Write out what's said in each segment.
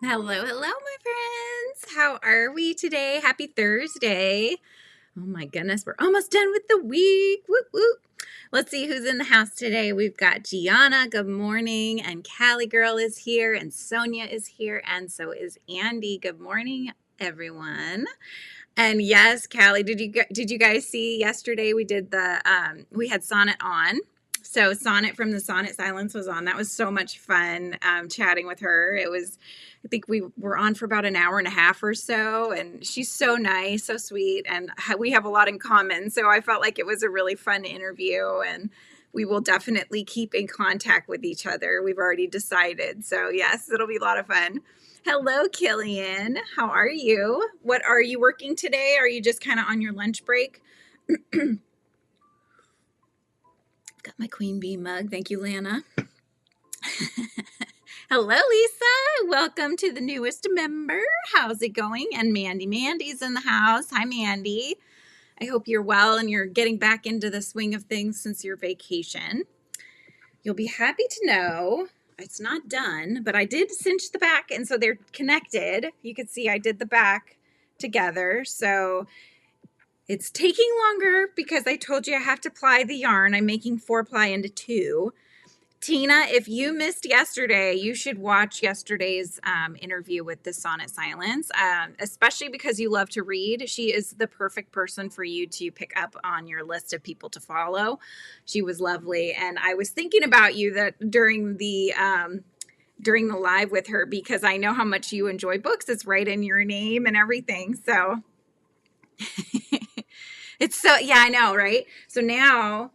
Hello, hello, my friends. How are we today? Happy Thursday. Oh my goodness, we're almost done with the week. Whoop, whoop. Let's see who's in the house today. We've got Gianna, good morning, and Callie Girl is here, and Sonia is here, and so is Andy. Good morning, everyone. And yes, Callie, did you guys see yesterday we did we had Sonnet on. So Sonnet from the Sonnet Silence was on. That was so much fun chatting with her. I think we were on for about an hour and a half or so, and she's so nice, so sweet, and we have a lot in common. So I felt like it was a really fun interview, and we will definitely keep in contact with each other. We've already decided. So yes, it'll be a lot of fun. Hello, Killian. How are you? What are you working today? Are you just kind of on your lunch break? Got my Queen Bee mug. Thank you, Lana. Hello, Lisa. Welcome to the newest member. How's it going? And Mandy's in the house. Hi, Mandy. I hope you're well and you're getting back into the swing of things since your vacation. You'll be happy to know it's not done, but I did cinch the back, and so they're connected. You can see I did the back together. So it's taking longer because I told you I have to ply the yarn. I'm making 4 ply into 2. Tina, if you missed yesterday, you should watch yesterday's interview with the Sonnet Silence, especially because you love to read. She is the perfect person for you to pick up on your list of people to follow. She was lovely. And I was thinking about you that during the live with her, because I know how much you enjoy books. It's right in your name and everything. So it's so, yeah, I know, right? So now...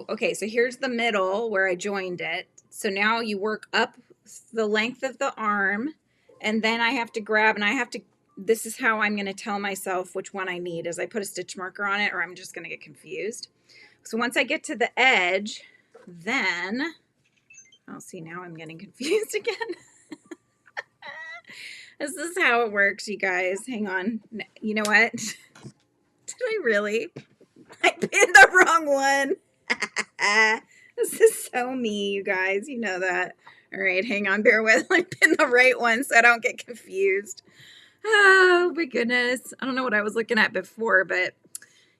okay, so here's the middle where I joined it. So now you work up the length of the arm, and then I have to grab, and this is how I'm going to tell myself which one I need, is I put a stitch marker on it, or I'm just going to get confused. So once I get to the edge, then, see, now I'm getting confused again. This is how it works, you guys. Hang on. You know what? Did I really? I pinned the wrong one. This is so me, you guys. You know that. All right, hang on. Bear with. I pinned the right one so I don't get confused. Oh, my goodness. I don't know what I was looking at before, but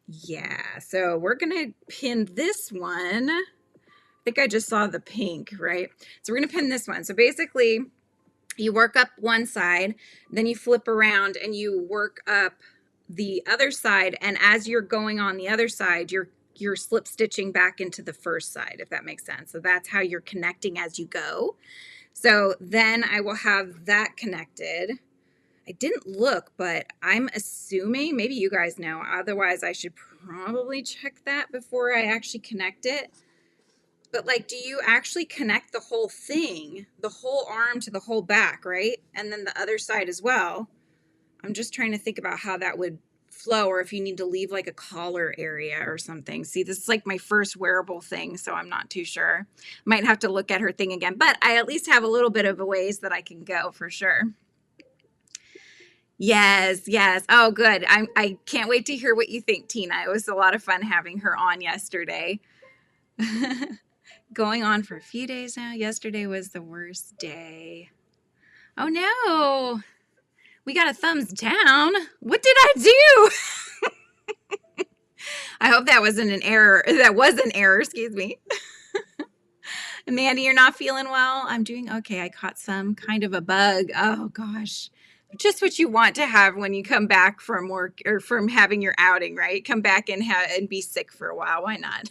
yeah. So we're going to pin this one. I think I just saw the pink, right? So we're going to pin this one. So basically, you work up one side, then you flip around and you work up the other side, and as you're going on the other side, you're slip stitching back into the first side, if that makes sense. So that's how you're connecting as you go. So then I will have that connected. I didn't look, but I'm assuming, maybe you guys know, otherwise I should probably check that before I actually connect it. But like, do you actually connect the whole thing, the whole arm to the whole back, right? And then the other side as well. I'm just trying to think about how that would flow, or if you need to leave like a collar area or something. See, this is like my first wearable thing, so I'm not too sure. Might have to look at her thing again, but I at least have a little bit of a ways that I can go for sure. Yes. Oh, good. I can't wait to hear what you think, Tina. It was a lot of fun having her on yesterday. Going on for a few days now. Yesterday was the worst day. Oh no. We got a thumbs down. What did I do? I hope that wasn't an error. That was an error, excuse me. Mandy, you're not feeling well? I'm doing okay. I caught some kind of a bug. Oh, gosh. Just what you want to have when you come back from work or from having your outing, right? Come back and be sick for a while. Why not?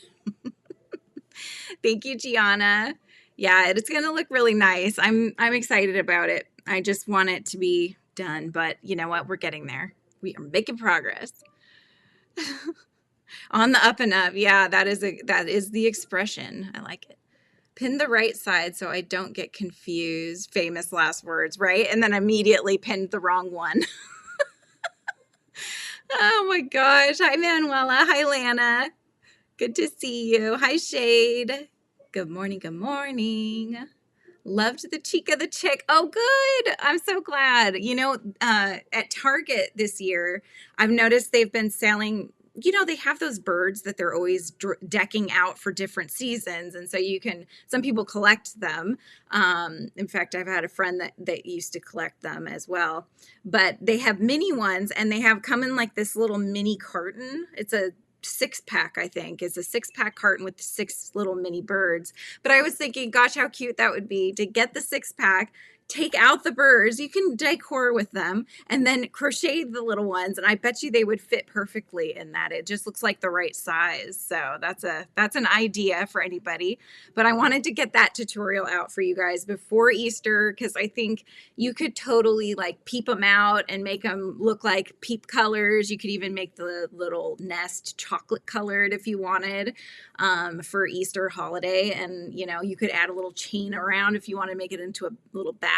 Thank you, Gianna. Yeah, it's going to look really nice. I'm excited about it. I just want it to be done, but you know what? We're getting there. We are making progress. On the up and up. Yeah, that is the expression. I like it. Pin the right side so I don't get confused. Famous last words, right? And then immediately pinned the wrong one. Oh my gosh. Hi, Manuela. Hi, Lana. Good to see you. Hi, Shade. Good morning. Good morning. Loved the cheek of the chick. Oh, good. I'm so glad. You know, at Target this year, I've noticed they've been selling you know, they have those birds that they're always decking out for different seasons. And so some people collect them. In fact, I've had a friend that used to collect them as well, but they have mini ones, and they have come in like this little mini carton. It's a 6-pack, I think. It's a 6-pack carton with 6 little mini birds. But I was thinking, gosh, how cute that would be to get the 6-pack, take out the birds, you can decor with them, and then crochet the little ones, and I bet you they would fit perfectly in that. It just looks like the right size. So that's an idea for anybody. But I wanted to get that tutorial out for you guys before Easter, because I think you could totally like peep them out and make them look like peep colors. You could even make the little nest chocolate colored if you wanted, for Easter holiday. And you know, you could add a little chain around if you want to make it into a little basket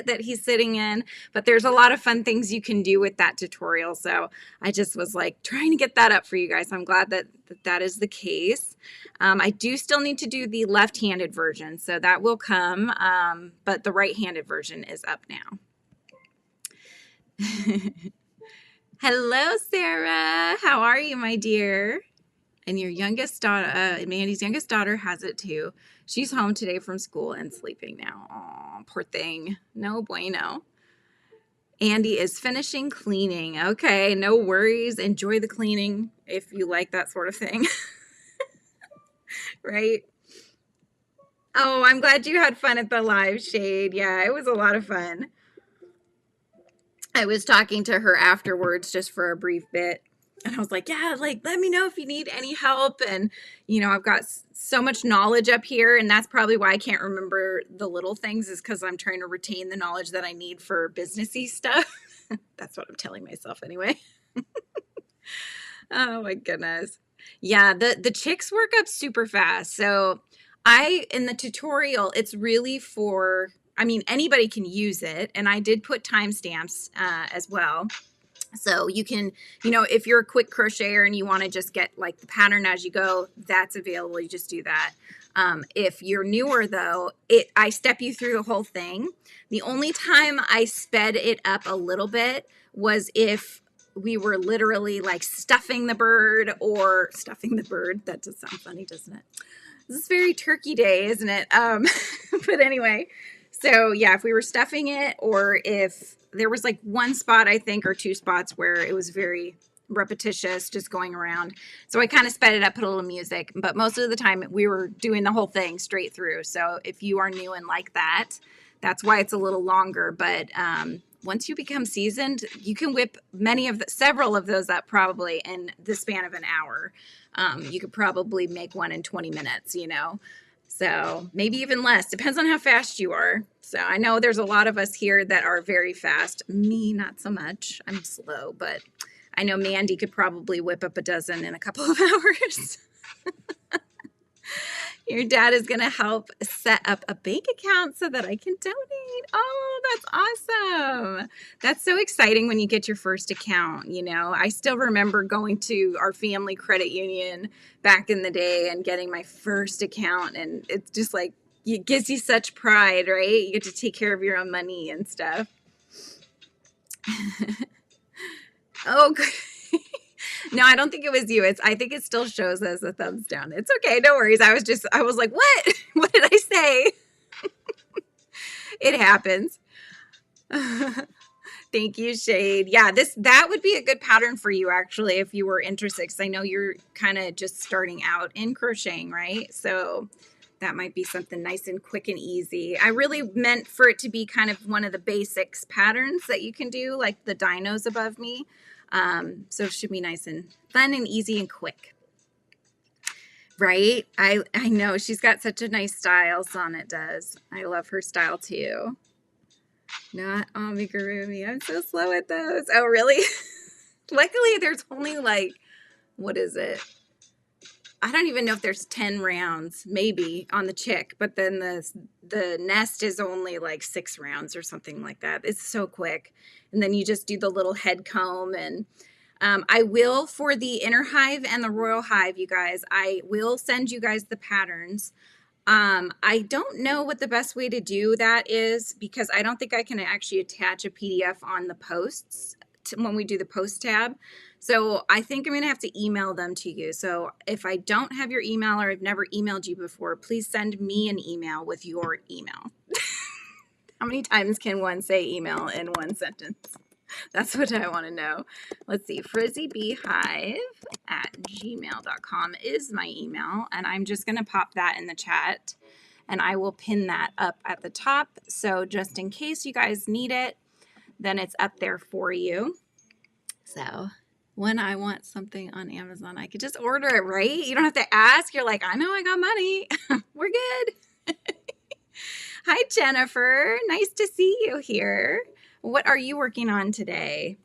that he's sitting in. But there's a lot of fun things you can do with that tutorial. So I just was like trying to get that up for you guys. I'm glad that is the case. I do still need to do the left-handed version, so that will come, but the right-handed version is up now. Hello, Sarah. How are you, my dear? And your youngest daughter, Mandy's youngest daughter, has it too. She's home today from school and sleeping now. Aw, poor thing. No bueno. Andy is finishing cleaning. Okay, no worries. Enjoy the cleaning if you like that sort of thing. Right? Oh, I'm glad you had fun at the live, Shade. Yeah, it was a lot of fun. I was talking to her afterwards just for a brief bit. And I was like, yeah, like, let me know if you need any help. And, you know, I've got so much knowledge up here. And that's probably why I can't remember the little things, is because I'm trying to retain the knowledge that I need for businessy stuff. That's what I'm telling myself anyway. Oh, my goodness. Yeah, the chicks work up super fast. So in the tutorial, it's really for, I mean, anybody can use it. And I did put timestamps as well. So you can, you know, if you're a quick crocheter and you want to just get like the pattern as you go, that's available. You just do that. If you're newer though, I step you through the whole thing. The only time I sped it up a little bit was if we were literally like stuffing the bird. That does sound funny, doesn't it? This is very turkey day, isn't it? But anyway, so yeah, if we were stuffing it, or if there was like one spot, I think, or 2 spots where it was very repetitious, just going around. So I kind of sped it up, put a little music, but most of the time we were doing the whole thing straight through. So if you are new and like that, that's why it's a little longer. But once you become seasoned, you can whip several of those up probably in the span of an hour. You could probably make one in 20 minutes, you know. So maybe even less, depends on how fast you are. So I know there's a lot of us here that are very fast. Me, not so much. I'm slow, but I know Mandy could probably whip up a dozen in a couple of hours. Your dad is going to help set up a bank account so that I can donate. Oh, that's awesome. That's so exciting when you get your first account. You know, I still remember going to our family credit union back in the day and getting my first account. And it's just like, it gives you such pride, right? You get to take care of your own money and stuff. Oh, good. No, I don't think it was you. I think it still shows as a thumbs down. It's okay. No worries. I was like, what? What did I say? It happens. Thank you, Shade. Yeah, that would be a good pattern for you, actually, if you were interested, because I know you're kind of just starting out in crocheting, right? So that might be something nice and quick and easy. I really meant for it to be kind of one of the basics patterns that you can do, like the dinos above me. So it should be nice and fun and easy and quick. Right? I know she's got such a nice style. Sonnet does. I love her style too. Not amigurumi. I'm so slow at those. Oh, really? Luckily, there's only like, what is it? I don't even know if there's 10 rounds, maybe, on the chick, but then the nest is only like 6 rounds or something like that. It's so quick. And then you just do the little head comb. And I will, for the inner hive and the royal hive, you guys, I will send you guys the patterns. I don't know what the best way to do that is, because I don't think I can actually attach a PDF on the posts when we do the post tab. So I think I'm going to have to email them to you. So if I don't have your email or I've never emailed you before, please send me an email with your email. How many times can one say email in one sentence? That's what I want to know. Let's see. FRIZZYBeehive@gmail.com is my email. And I'm just going to pop that in the chat. And I will pin that up at the top. So just in case you guys need it, then it's up there for you. So when I want something on Amazon, I could just order it, right? You don't have to ask. You're like, I know I got money. We're good. Hi, Jennifer. Nice to see you here. What are you working on today?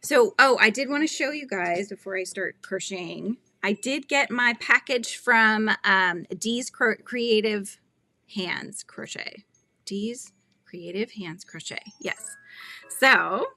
So, I did want to show you guys before I start crocheting. I did get my package from Dee's Creative Hands Crochet. Dee's Creative Hands Crochet. Yes. So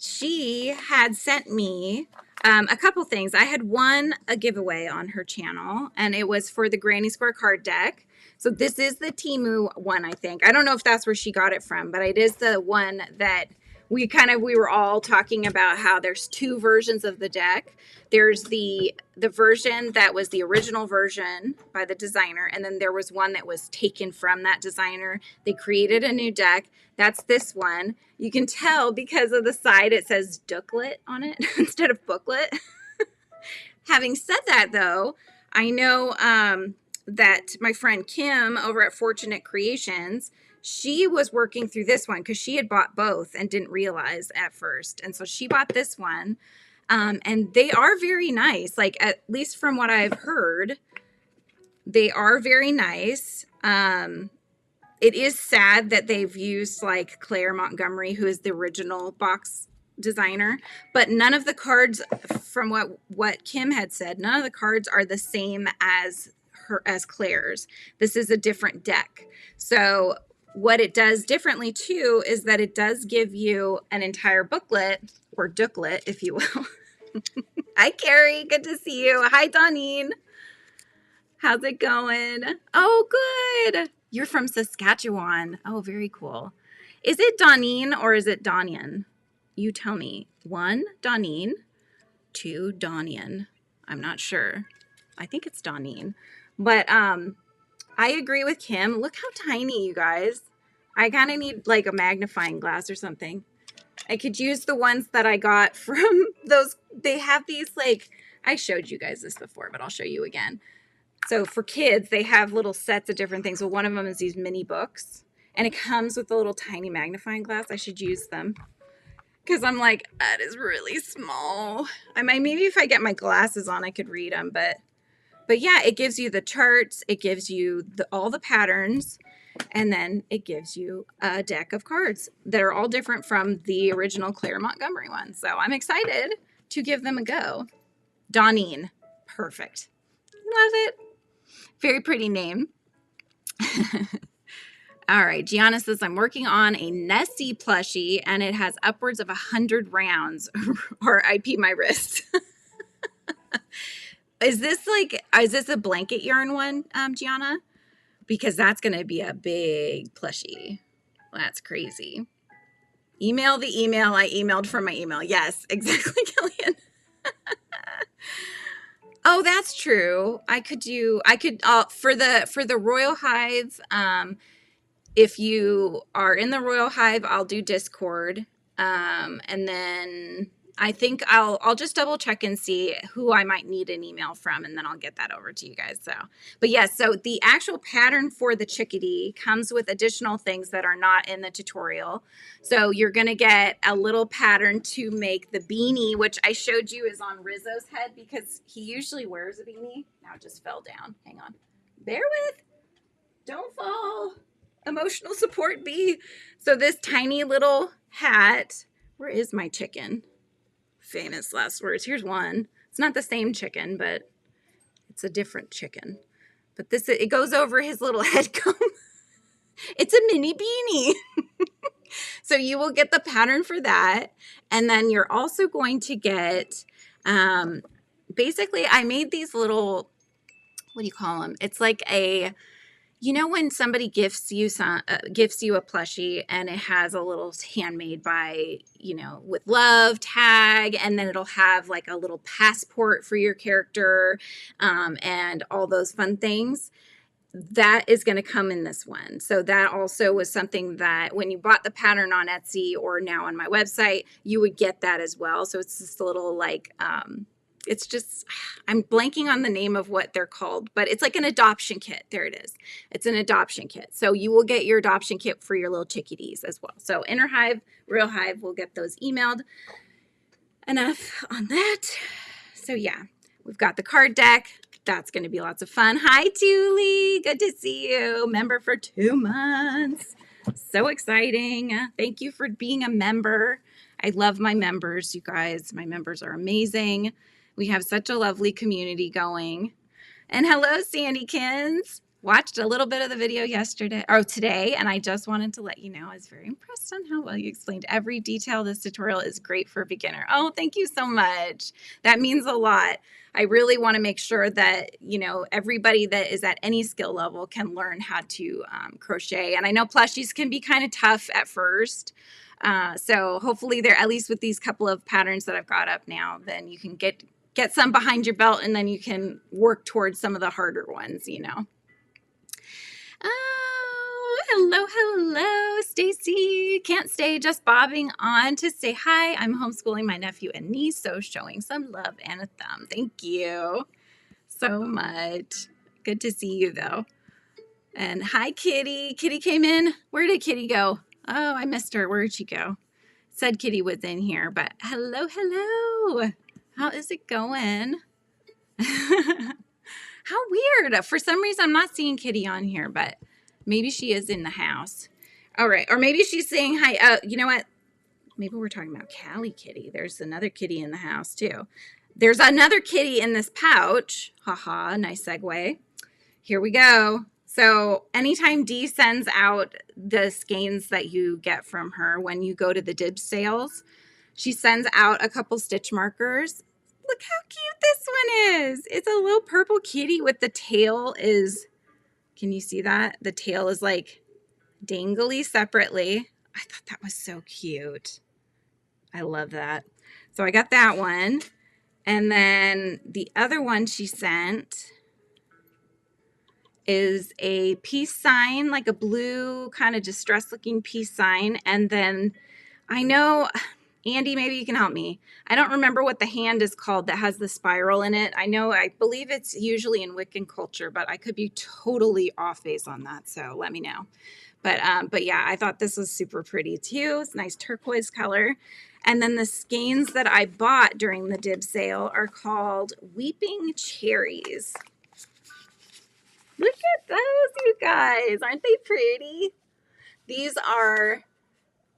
she had sent me a couple things. I had won a giveaway on her channel, and it was for the Granny Square card deck. So this is the Temu one, I think. I don't know if that's where she got it from, but it is the one that we were all talking about, how there's two versions of the deck. There's the version that was the original version by the designer, and then there was one that was taken from that designer. They created a new deck. That's this one. You can tell because of the side it says Dooklet on it instead of booklet. Having said that, though, I know that my friend Kim over at Fortunate Creations, she was working through this one because she had bought both and didn't realize at first. And so she bought this one. And they are very nice. Like, at least from what I've heard, they are very nice. It is sad that they've used like Claire Montgomery, who is the original box designer, but none of the cards, from what Kim had said, none of the cards are the same as Claire's. This is a different deck. So what it does differently too is that it does give you an entire booklet, or dooklet, if you will. Hi, Carrie. Good to see you. Hi, Donine. How's it going? Oh, good. You're from Saskatchewan. Oh, very cool. Is it Donine or is it Donian? You tell me. 1, Donine. 2, Donian. I'm not sure. I think it's Donine. But I agree with Kim. Look how tiny, you guys. I kind of need like a magnifying glass or something. I could use the ones that I got from those. They have these, like, I showed you guys this before, but I'll show you again. So for kids, they have little sets of different things. Well, one of them is these mini books, and it comes with a little tiny magnifying glass. I should use them because I'm like, that is really small. I might, maybe if I get my glasses on, I could read them. But yeah, it gives you the charts. It gives you all the patterns. And then it gives you a deck of cards that are all different from the original Claire Montgomery one. So I'm excited to give them a go. Donine. Perfect. Love it. Very pretty name. All right. Gianna says, I'm working on a Nessie plushie and it has upwards of 100 rounds or I pee my wrist. Is this a blanket yarn one, Gianna? Because that's going to be a big plushie. That's crazy. Email the email I emailed from my email. Yes, exactly, Killian. Oh, that's true. For the Royal Hive, if you are in the Royal Hive, I'll do Discord. And then I think I'll just double check and see who I might need an email from, and then I'll get that over to you guys. So, but yes, so the actual pattern for the chickadee comes with additional things that are not in the tutorial. So you're going to get a little pattern to make the beanie, which I showed you is on Rizzo's head because he usually wears a beanie. Now it just fell down. Hang on. Bear with. Don't fall. Emotional support bee. So this tiny little hat. Where is my chicken? Famous last words. Here's one. It's not the same chicken, but it's a different chicken. But it goes over his little head comb. It's a mini beanie. So you will get the pattern for that. And then you're also going to get, basically I made these little, what do you call them? It's like You know when somebody gifts you a plushie and it has a little handmade by, you know, with love tag, and then it'll have like a little passport for your character, and all those fun things. That is going to come in this one. So that also was something that when you bought the pattern on Etsy or now on my website, you would get that as well. So it's just a little like, it's just, I'm blanking on the name of what they're called, but it's like an adoption kit. There it is. It's an adoption kit. So you will get your adoption kit for your little chickadees as well. So Inner Hive, Real Hive, will get those emailed. Enough on that. So yeah, we've got the card deck. That's going to be lots of fun. Hi, Julie. Good to see you. Member for 2 months. So exciting. Thank you for being a member. I love my members, you guys. My members are amazing. We have such a lovely community going. And hello, Sandykins. Watched a little bit of the video today, and I just wanted to let you know I was very impressed on how well you explained every detail. This tutorial is great for a beginner. Oh, thank you so much. That means a lot. I really want to make sure that, you know, everybody that is at any skill level can learn how to crochet. And I know plushies can be kind of tough at first. So hopefully they're, at least with these couple of patterns that I've got up now, then you can get some behind your belt, and then you can work towards some of the harder ones, you know. Oh, hello, Stacy. Can't stay, just bobbing on to say hi. I'm homeschooling my nephew and niece, so showing some love and a thumb. Thank you so much. Good to see you, though. And hi, Kitty. Kitty came in. Where did Kitty go? Oh, I missed her. Where did she go? Said Kitty was in here, but hello. How is it going? How weird. For some reason, I'm not seeing Kitty on here, but maybe she is in the house. All right. Or maybe she's saying hi. You know what? Maybe we're talking about Callie Kitty. There's another kitty in the house, too. There's another kitty in this pouch. Haha, nice segue. Here we go. So anytime Dee sends out the skeins that you get from her when you go to the Dibs sales, she sends out a couple stitch markers. Look how cute this one is. It's a little purple kitty with the tail is, can you see that? The tail is like dangly separately. I thought that was so cute. I love that. So I got that one. And then the other one she sent is a peace sign, like a blue kind of distressed looking peace sign. And then I know, Andy, maybe you can help me. I don't remember what the hand is called that has the spiral in it. I believe it's usually in Wiccan culture, but I could be totally off base on that. So let me know. But yeah, I thought this was super pretty too. It's a nice turquoise color. And then the skeins that I bought during the Dib sale are called Weeping Cherries. Look at those, you guys. Aren't they pretty? These are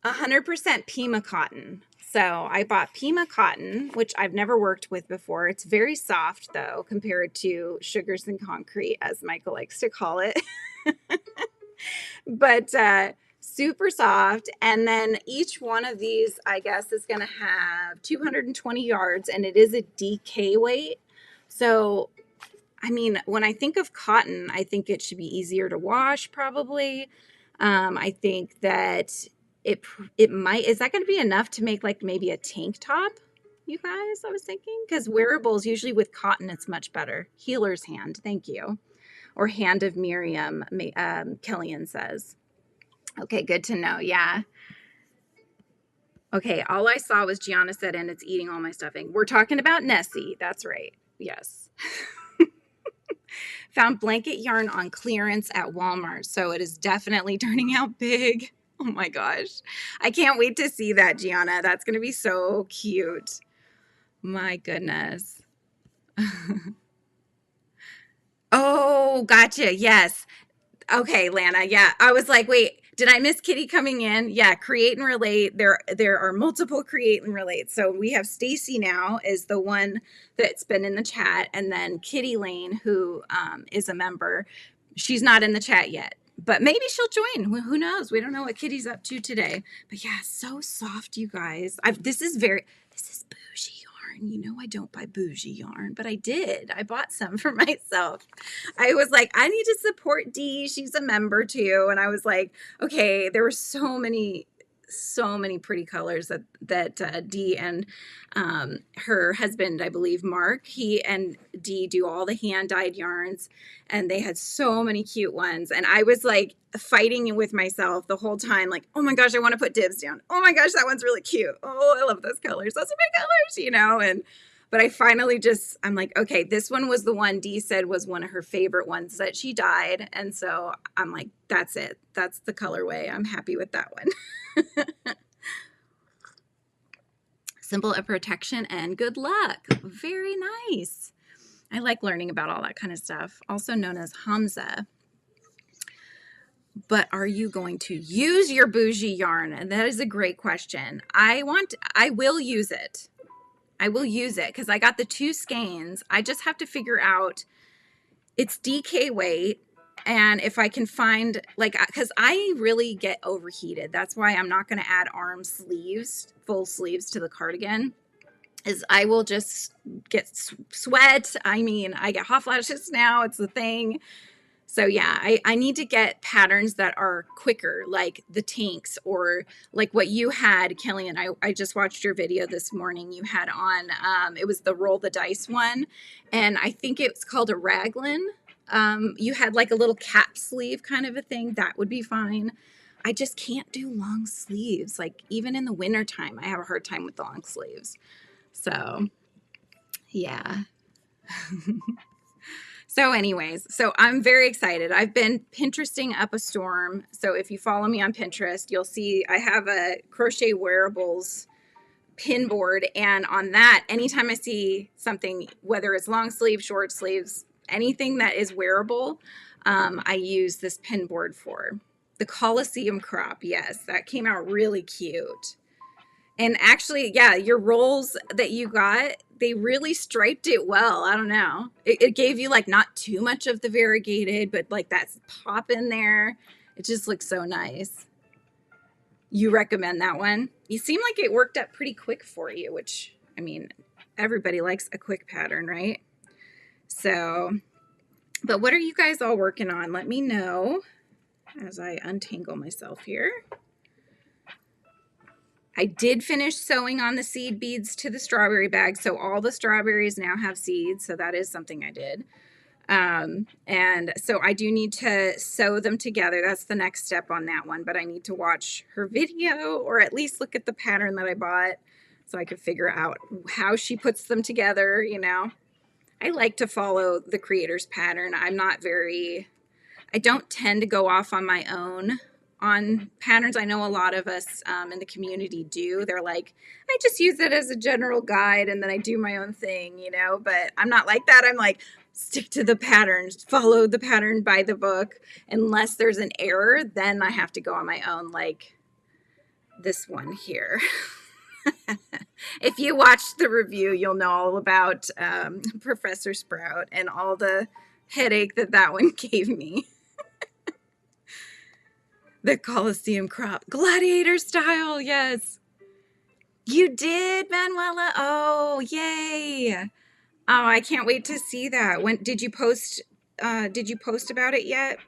100% Pima cotton. So I bought Pima cotton, which I've never worked with before. It's very soft, though, compared to sugars and concrete, as Michael likes to call it. But super soft. And then each one of these, I guess, is going to have 220 yards, and it is a DK weight. So, I mean, when I think of cotton, I think it should be easier to wash, probably. I think that it might, is that going to be enough to make like maybe a tank top, you guys, I was thinking? Because wearables, usually with cotton, it's much better. Healer's hand, thank you. Or Hand of Miriam, Killian says. Okay, good to know, yeah. Okay, all I saw was Gianna said, and it's eating all my stuffing. We're talking about Nessie, that's right, yes. Found blanket yarn on clearance at Walmart, so it is definitely turning out big. Oh my gosh. I can't wait to see that, Gianna. That's going to be so cute. My goodness. Oh, gotcha. Yes. Okay, Lana. Yeah. I was like, wait, did I miss Kitty coming in? Yeah. Create and relate. There are multiple create and relate. So we have Stacy now is the one that's been in the chat. And then Kitty Lane, who is a member. She's not in the chat yet, but maybe she'll join. Well, who knows? We don't know what Kitty's up to today. But yeah, so soft, you guys. This is bougie yarn. You know I don't buy bougie yarn, but I did. I bought some for myself. I was like, I need to support Dee. She's a member too. And I was like, okay, there were so many pretty colors that Dee and her husband, I believe Mark, he and Dee do all the hand-dyed yarns, and they had so many cute ones. And I was like fighting with myself the whole time, like, oh my gosh, I want to put dibs down. Oh my gosh, that one's really cute. Oh, I love those colors. Those are my colors, you know. But I finally I'm like, okay, this one was the one Dee said was one of her favorite ones that she dyed. And so I'm like, that's it. That's the colorway. I'm happy with that one. Symbol of protection and good luck. Very nice. I like learning about all that kind of stuff. Also known as Hamza. But are you going to use your bougie yarn? And that is a great question. I will use it. I will use it because I got the 2 skeins. I just have to figure out it's DK weight. And if I can find, like, because I really get overheated. That's why I'm not going to add arm sleeves, full sleeves to the cardigan, is I will just get sweat. I mean, I get hot flashes now. It's the thing. So yeah, I need to get patterns that are quicker, like the tanks, or like what you had, Killian. I just watched your video this morning. You had on, it was the roll the dice one. And I think it's called a raglan. You had like a little cap sleeve kind of a thing. That would be fine. I just can't do long sleeves. Like even in the winter time, I have a hard time with the long sleeves. So yeah. So anyways, so I'm very excited. I've been Pinteresting up a storm. So if you follow me on Pinterest, you'll see I have a Crochet Wearables pin board. And on that, anytime I see something, whether it's long sleeves, short sleeves, anything that is wearable, I use this pin board for. The Coliseum crop, yes, that came out really cute. And actually, yeah, your rolls that you got, they really striped it well. I don't know. It gave you like not too much of the variegated, but like that pop in there. It just looks so nice. You recommend that one? You seem like it worked up pretty quick for you, which, I mean, everybody likes a quick pattern, right? So, but what are you guys all working on? Let me know as I untangle myself here. I did finish sewing on the seed beads to the strawberry bag. So all the strawberries now have seeds. So that is something I did. And so I do need to sew them together. That's the next step on that one. But I need to watch her video or at least look at the pattern that I bought so I could figure out how she puts them together. You know, I like to follow the creator's pattern. I don't tend to go off on my own on patterns. I know a lot of us in the community do. They're like, I just use it as a general guide and then I do my own thing, you know, but I'm not like that. I'm like, stick to the patterns, follow the pattern by the book. Unless there's an error, then I have to go on my own, like this one here. If you watched the review, you'll know all about Professor Sprout and all the headache that one gave me. The Coliseum crop, gladiator style, yes. You did, Manuela. Oh, yay. Oh, I can't wait to see that. When did you post about it yet?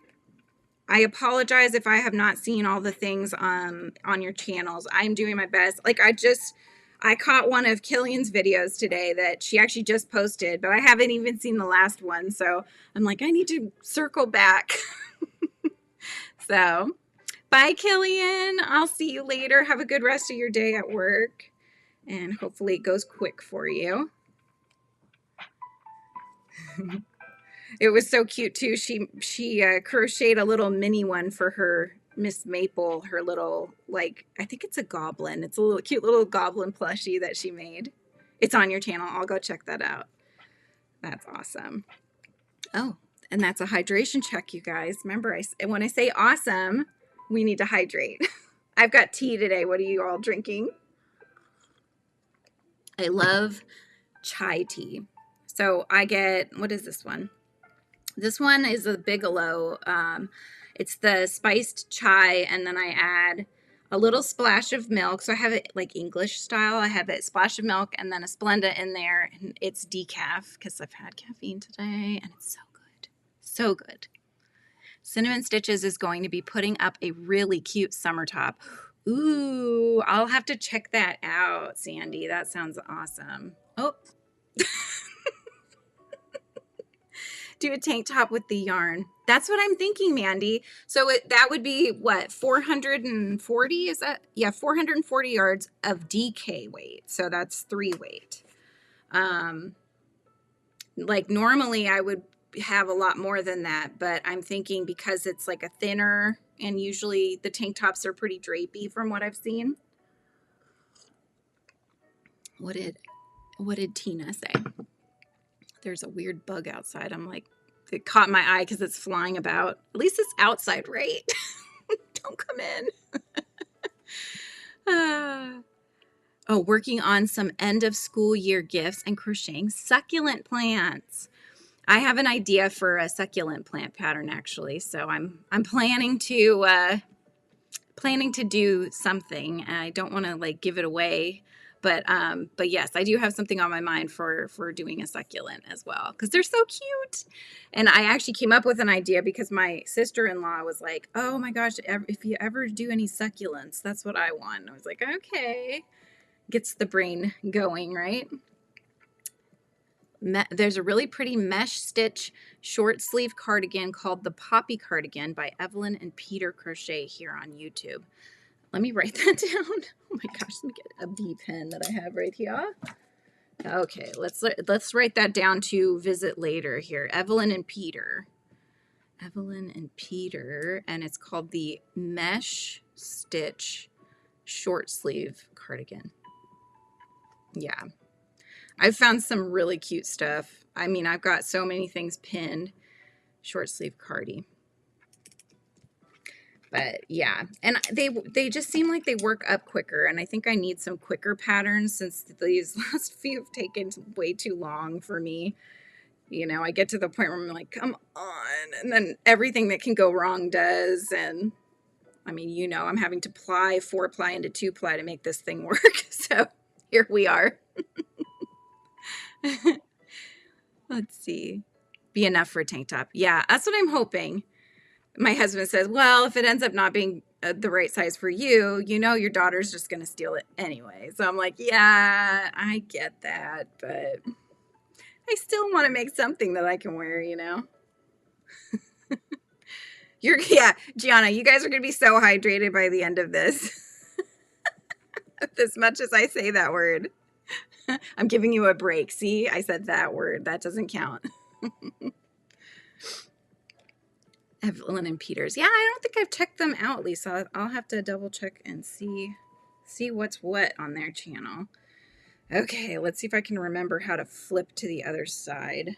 I apologize if I have not seen all the things on your channels. I'm doing my best. Like I caught one of Killian's videos today that she actually just posted, but I haven't even seen the last one. So I'm like, I need to circle back. So bye, Killian. I'll see you later. Have a good rest of your day at work. And hopefully it goes quick for you. It was so cute, too. She crocheted a little mini one for her Miss Maple, her little, like, I think it's a goblin. It's a little cute little goblin plushie that she made. It's on your channel. I'll go check that out. That's awesome. Oh, and that's a hydration check, you guys. Remember, when I say awesome, we need to hydrate. I've got tea today. What are you all drinking? I love chai tea. So I get, what is this one? This one is a Bigelow. It's the spiced chai, and then I add a little splash of milk. So I have it like English style. I have it splash of milk and then a Splenda in there. And it's decaf because I've had caffeine today and it's so good. So good. Cinnamon Stitches is going to be putting up a really cute summer top. Ooh, I'll have to check that out, Sandy. That sounds awesome. Oh. Do a tank top with the yarn. That's what I'm thinking, Mandy. So that would be what, 440? Is that? Yeah, 440 yards of DK weight. So that's 3 weight. Like normally I would have a lot more than that, but I'm thinking because it's like a thinner and usually the tank tops are pretty drapey from what I've seen. What did Tina say? There's a weird bug outside. I'm like, it caught my eye because it's flying about. At least it's outside, right? Don't come in. Oh, working on some end of school year gifts and crocheting succulent plants. I have an idea for a succulent plant pattern actually, so I'm planning to do something. I don't want to like give it away, but yes, I do have something on my mind for doing a succulent as well because they're so cute. And I actually came up with an idea because my sister-in-law was like, "Oh my gosh, if you ever do any succulents, that's what I want." And I was like, "Okay." Gets the brain going, right? There's a really pretty mesh stitch short sleeve cardigan called the Poppy Cardigan by Evelyn and Peter Crochet here on YouTube. Let me write that down. Oh my gosh, let me get a B pen that I have right here. Okay, let's write that down to visit later here. Evelyn and Peter. Evelyn and Peter, and it's called the Mesh Stitch Short Sleeve Cardigan. Yeah. I've found some really cute stuff. I mean, I've got so many things pinned. Short sleeve cardi. But yeah, and they just seem like they work up quicker. And I think I need some quicker patterns since these last few have taken way too long for me. You know, I get to the point where I'm like, come on. And then everything that can go wrong does. And I mean, you know, I'm having to ply 4-ply into 2-ply to make this thing work. So here we are. Let's see. Be enough for a tank top. Yeah, that's what I'm hoping. My husband says, well, if it ends up not being the right size for you, you know your daughter's just going to steal it anyway. So I'm like, yeah, I get that. But I still want to make something that I can wear, you know. Yeah, Gianna, you guys are going to be so hydrated by the end of this. As much as I say that word. I'm giving you a break. See, I said that word. That doesn't count. Evelyn and Peters. Yeah, I don't think I've checked them out, Lisa. I'll have to double check and see what's what on their channel. Okay, let's see if I can remember how to flip to the other side.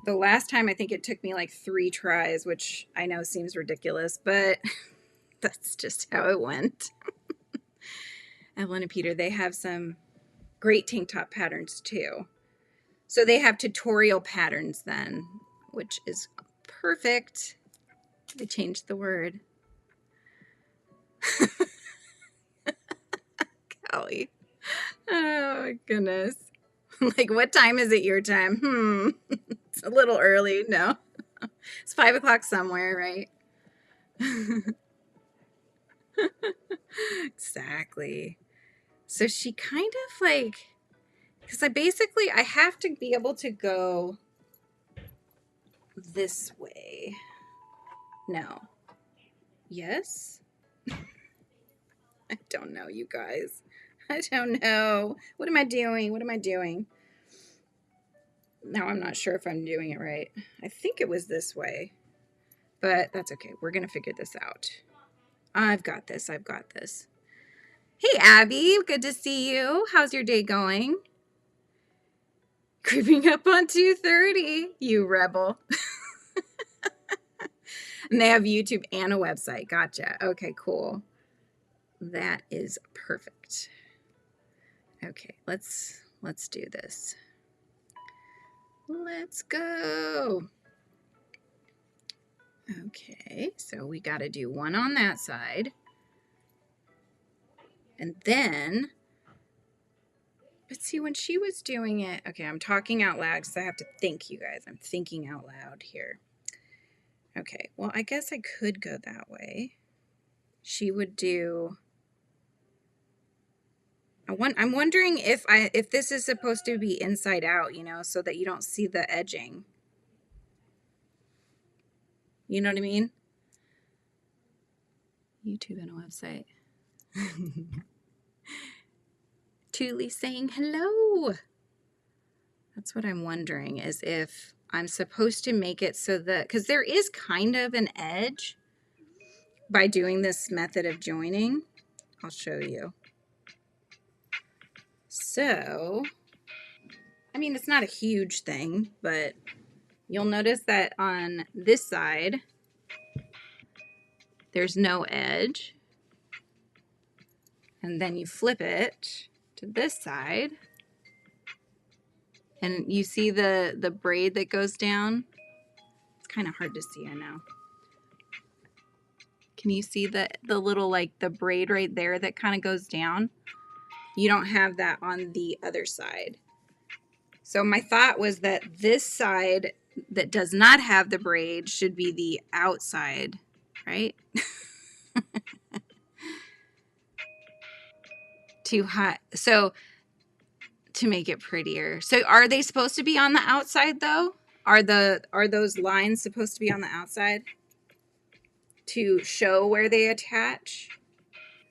The last time, I think it took me like 3 tries, which I know seems ridiculous, but that's just how it went. Evelyn and Peter, they have some great tank top patterns too. So they have tutorial patterns then, which is perfect. I changed the word. Golly. Oh my goodness. Like, what time is it your time? It's a little early. No. It's 5 o'clock somewhere, right? Exactly. So she kind of like, because I have to be able to go this way. No. Yes? I don't know, you guys. I don't know. What am I doing? What am I doing? Now I'm not sure if I'm doing it right. I think it was this way. But that's okay. We're going to figure this out. I've got this. I've got this. Hey, Abby. Good to see you. How's your day going? Creeping up on 2:30. You rebel. And they have YouTube and a website. Gotcha. Okay, cool. That is perfect. Okay, let's do this. Let's go. Okay, so we got to do one on that side. And then, but see, when she was doing it, okay, I'm talking out loud because I have to think, you guys. I'm thinking out loud here. Okay, well, I guess I could go that way. She would do, I'm wondering if this is supposed to be inside out, you know, so that you don't see the edging. You know what I mean? YouTube and a website. Tuli saying hello. That's what I'm wondering, is if I'm supposed to make it so that, because there is kind of an edge by doing this method of joining. I'll show you. So, I mean, it's not a huge thing, but you'll notice that on this side, there's no edge. And then you flip it to this side. And you see the braid that goes down? It's kind of hard to see, I know. Can you see the little, like, the braid right there that kind of goes down? You don't have that on the other side. So my thought was that this side that does not have the braid should be the outside, right? Too hot. So to make it prettier. So are they supposed to be on the outside though? Are those lines supposed to be on the outside to show where they attach?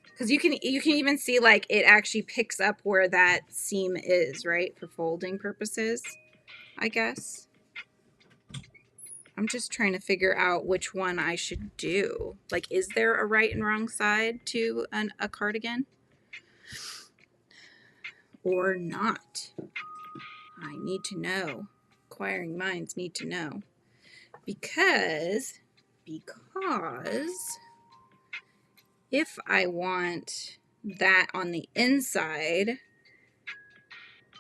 Because you can even see, like, it actually picks up where that seam is, right? For folding purposes, I guess. I'm just trying to figure out which one I should do. Like, is there a right and wrong side to a cardigan? Or not? I need to know. Inquiring minds need to know. Because if I want that on the inside,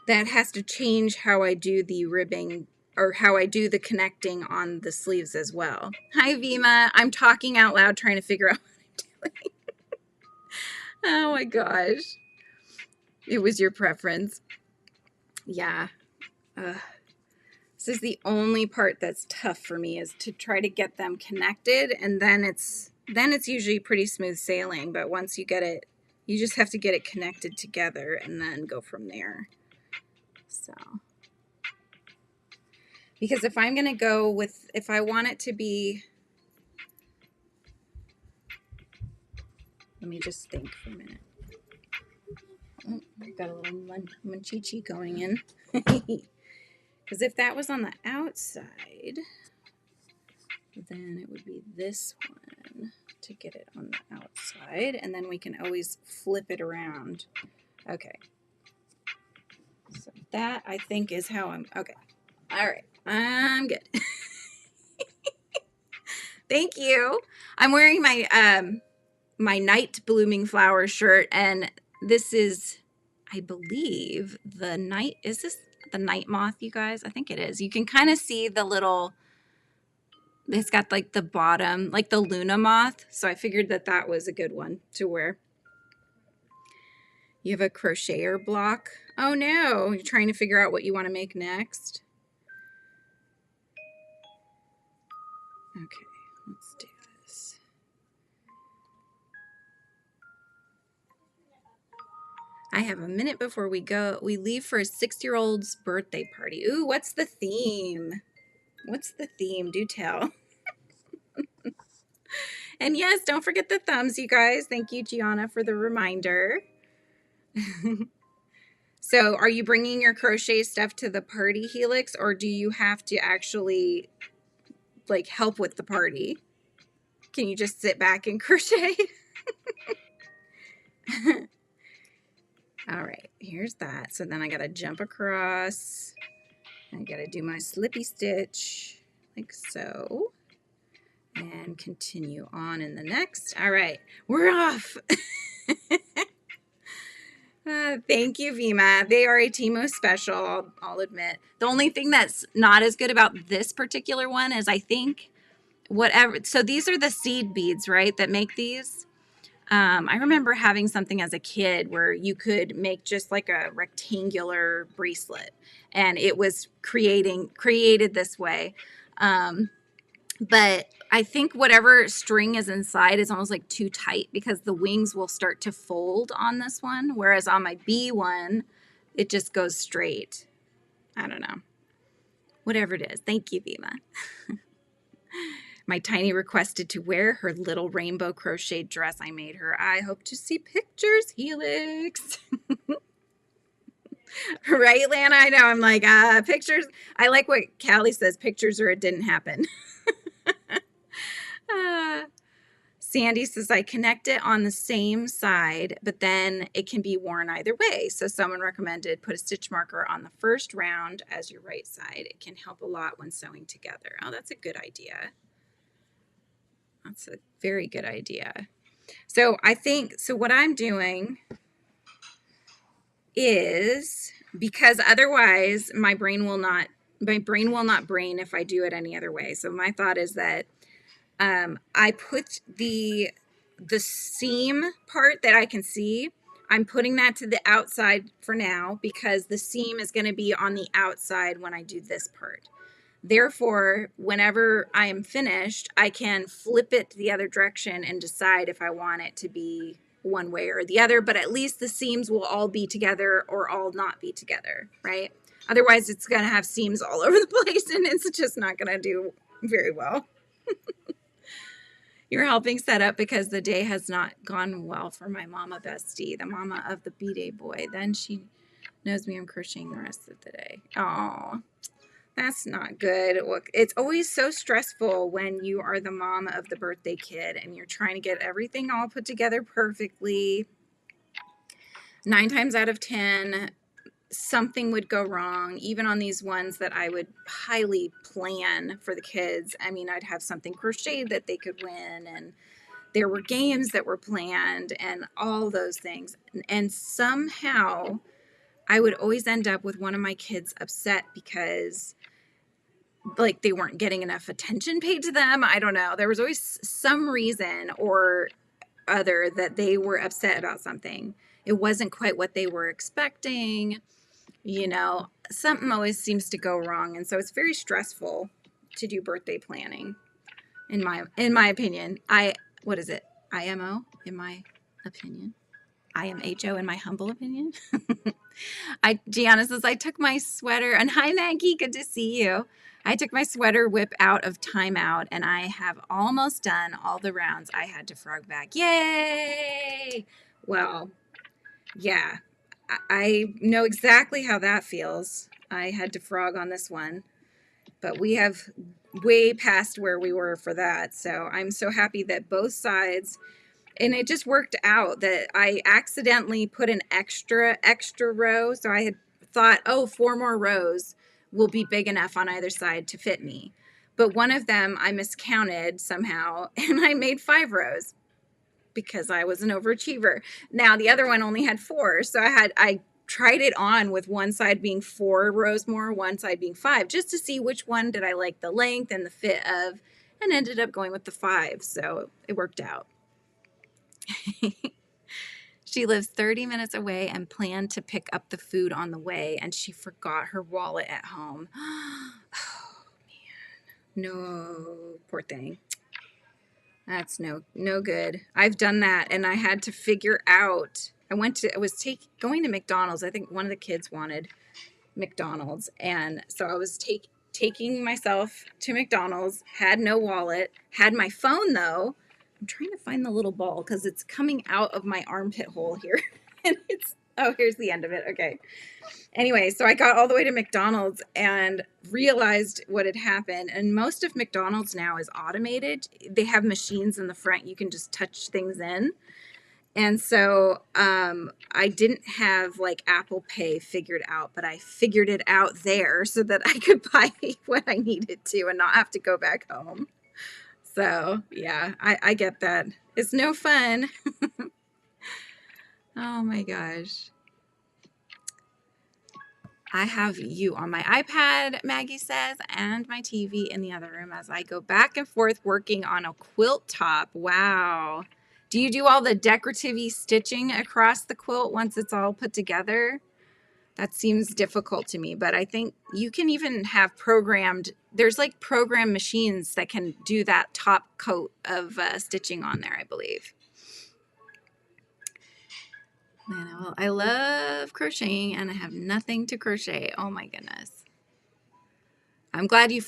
that has to change how I do the ribbing, or how I do the connecting on the sleeves as well. Hi, Vima. I'm talking out loud trying to figure out what I'm doing. Oh my gosh. It was your preference. Yeah. This is the only part that's tough for me, is to try to get them connected, and then it's usually pretty smooth sailing. But once you get it, you just have to get it connected together and then go from there. So, because if I'm going to go with, if I want it to be, let me just think for a minute. Oh, I've got a little munchichi going in. Because if that was on the outside, then it would be this one to get it on the outside. And then we can always flip it around. Okay. So that, I think, is how I'm, okay. All right. I'm good. Thank you. I'm wearing my, my Night Blooming Flower shirt, and this is, I believe, the night, is this the night moth, you guys? I think it is. You can kind of see the little, it's got like the bottom, like the Luna moth. So I figured that that was a good one to wear. You have a crocheter block. Oh no, you're trying to figure out what you want to make next. Okay, let's do this. I have a minute before we leave for a 6-year-old's birthday party. Ooh, what's the theme? What's the theme? Do tell. And yes, don't forget the thumbs, you guys. Thank you, Gianna, for the reminder. So are you bringing your crochet stuff to the party, Helix, or do you have to actually, like, help with the party? Can you just sit back and crochet? All right, here's that. So then I got to jump across. I got to do my slippy stitch like so. And continue on in the next. All right, we're off. Thank you, Vima. They are a Timo special, I'll admit. The only thing that's not as good about this particular one is, I think, whatever. So these are the seed beads, right, that make these. I remember having something as a kid where you could make just like a rectangular bracelet, and it was created this way. But I think whatever string is inside is almost like too tight because the wings will start to fold on this one, whereas on my B one, it just goes straight. I don't know. Whatever it is. Thank you, Vima. My Tiny requested to wear her little rainbow crochet dress I made her. I hope to see pictures, Helix. Right, Lana? I know. I'm like, pictures. I like what Callie says, pictures or it didn't happen. Sandy says, I connect it on the same side, but then it can be worn either way. So someone recommended put a stitch marker on the first round as your right side. It can help a lot when sewing together. Oh, that's a good idea. That's a very good idea. So I think, so what I'm doing is, because otherwise my brain will not brain if I do it any other way. So my thought is that I put the seam part that I can see, I'm putting that to the outside for now because the seam is going to be on the outside when I do this part. Therefore, whenever I am finished, I can flip it the other direction and decide if I want it to be one way or the other, but at least the seams will all be together or all not be together, right? Otherwise, it's going to have seams all over the place and it's just not going to do very well. You're helping set up because the day has not gone well for my mama bestie, the mama of the B-Day boy. Then she knows me I'm crocheting the rest of the day. Oh, that's not good. Look, it's always so stressful when you are the mom of the birthday kid and you're trying to get everything all put together perfectly. 9 times out of 10, something would go wrong, even on these ones that I would highly plan for the kids. I mean, I'd have something crocheted that they could win, and there were games that were planned and all those things. And somehow I would always end up with one of my kids upset because like they weren't getting enough attention paid to them. I don't know. There was always some reason or other that they were upset about something. It wasn't quite what they were expecting. You know, something always seems to go wrong. And so it's very stressful to do birthday planning, in my opinion. What is it? IMO, in my opinion. IMHO, in my humble opinion. Gianna says, I took my sweater, and hi Maggie, good to see you. I took my sweater whip out of timeout, and I have almost done all the rounds I had to frog back. Yay! Well, yeah. I know exactly how that feels. I had to frog on this one, but we have way past where we were for that. So I'm so happy that both sides, and it just worked out that I accidentally put an extra row. So I had thought, oh, 4 more rows will be big enough on either side to fit me. But one of them I miscounted somehow and I made 5 rows. Because I was an overachiever. Now the other one only had 4. So I tried it on with one side being 4 rows more, one side being 5, just to see which one did I like the length and the fit of, and ended up going with the 5. So it worked out. She lives 30 minutes away and planned to pick up the food on the way, and she forgot her wallet at home. Oh man. No, poor thing. That's no good. I've done that, and I had to figure out. I was going to McDonald's. I think one of the kids wanted McDonald's, and so I was taking myself to McDonald's. Had no wallet. Had my phone though. I'm trying to find the little ball because it's coming out of my armpit hole here, and here's the end of it. Okay. Anyway, so I got all the way to McDonald's and realized what had happened. And most of McDonald's now is automated. They have machines in the front. You can just touch things in. And so I didn't have like Apple Pay figured out, but I figured it out there so that I could buy what I needed to and not have to go back home. So yeah, I get that. It's no fun. Oh my gosh. I have you on my iPad, Maggie says, and my TV in the other room as I go back and forth working on a quilt top. Wow. Do you do all the decorative-y stitching across the quilt once it's all put together? That seems difficult to me, but I think you can even have there's like program machines that can do that top coat of stitching on there, I believe. Well, I love crocheting and I have nothing to crochet. Oh my goodness. I'm glad you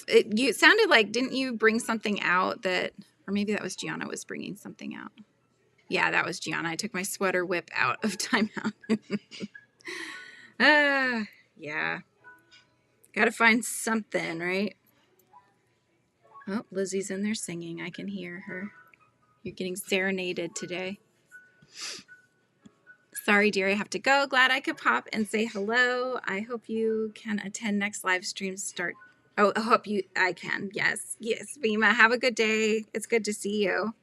sounded like, didn't you bring something out that, or maybe that was Gianna was bringing something out. Yeah, that was Gianna. I took my sweater whip out of timeout. Yeah. Got to find something, right? Oh, Lizzie's in there singing. I can hear her. You're getting serenaded today. Sorry, dear, I have to go. Glad I could pop and say hello. I hope you can attend next live stream start. Oh, I can. Yes. Yes, Vima. Have a good day. It's good to see you.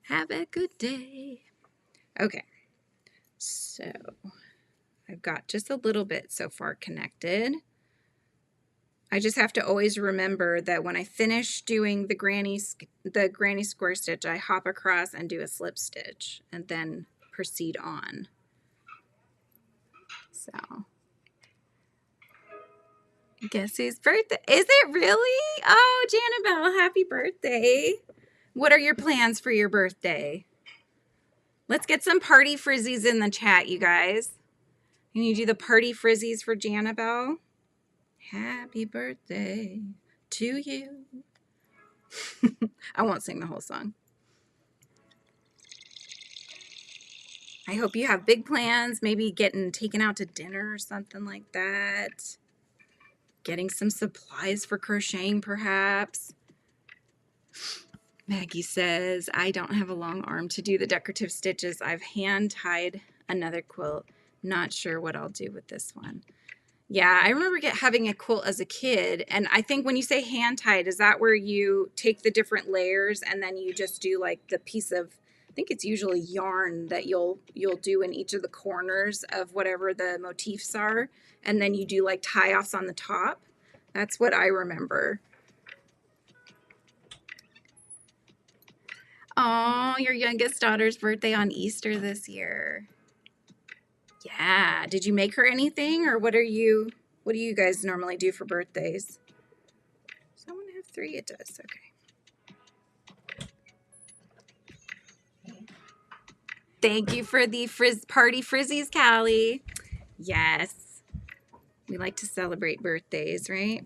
Have a good day. Okay. So I've got just a little bit so far connected. I just have to always remember that when I finish doing the granny square stitch, I hop across and do a slip stitch and then proceed on. So, guess whose birthday? Is it really? Oh, Janabelle, happy birthday. What are your plans for your birthday? Let's get some party frizzies in the chat, you guys. Can you do the party frizzies for Janabelle? Happy birthday to you. I won't sing the whole song. I hope you have big plans, maybe getting taken out to dinner or something like that. Getting some supplies for crocheting, perhaps. Maggie says, I don't have a long arm to do the decorative stitches. I've hand-tied another quilt. Not sure what I'll do with this one. Yeah, I remember having a quilt as a kid, and I think when you say hand-tied, is that where you take the different layers and then you just do like the piece of, I think it's usually yarn that you'll do in each of the corners of whatever the motifs are, and then you do like tie-offs on the top? That's what I remember. Oh, your youngest daughter's birthday on Easter this year. Yeah. Did you make her anything, or what do you guys normally do for birthdays? Does that one have 3? It does. Okay. Thank you for the party frizzies, Callie. Yes. We like to celebrate birthdays, right?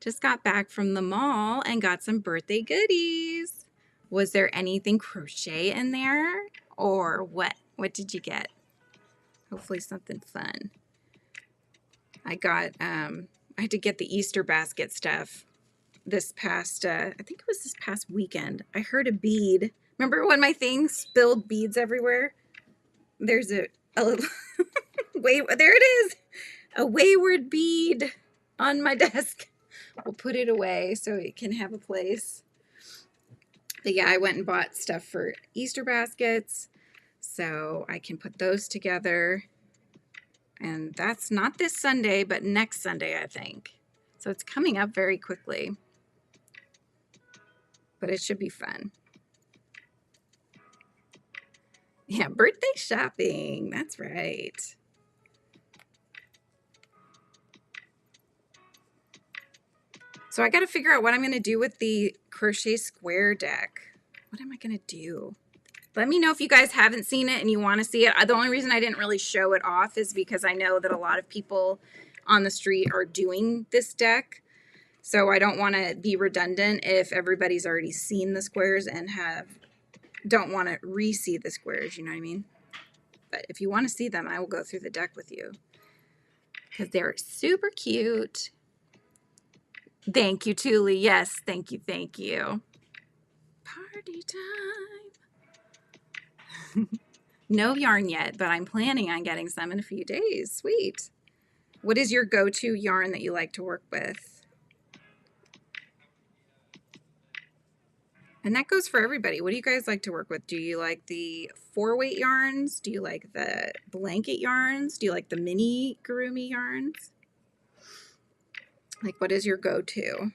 Just got back from the mall and got some birthday goodies. Was there anything crochet in there, or what? What did you get? Hopefully something fun. I had to get the Easter basket stuff this past, I think it was this past weekend. I heard a bead. Remember when my thing spilled beads everywhere? There's a little, there it is. A wayward bead on my desk. We'll put it away so it can have a place. But yeah, I went and bought stuff for Easter baskets so I can put those together. And that's not this Sunday, but next Sunday, I think. So it's coming up very quickly. But it should be fun. Yeah, birthday shopping. That's right. So I got to figure out what I'm going to do with the crochet square deck. What am I going to do? Let me know if you guys haven't seen it and you want to see it. The only reason I didn't really show it off is because I know that a lot of people on the street are doing this deck. So I don't want to be redundant if everybody's already seen the squares and don't want to re-see the squares, you know what I mean? But if you want to see them, I will go through the deck with you because they're super cute. Thank you, Tuli. Yes, thank you, thank you. Party time. No yarn yet, but I'm planning on getting some in a few days. Sweet. What is your go-to yarn that you like to work with? And that goes for everybody. What do you guys like to work with? Do you like the 4-weight yarns? Do you like the blanket yarns? Do you like the mini gurumi yarns? Like, what is your go-to?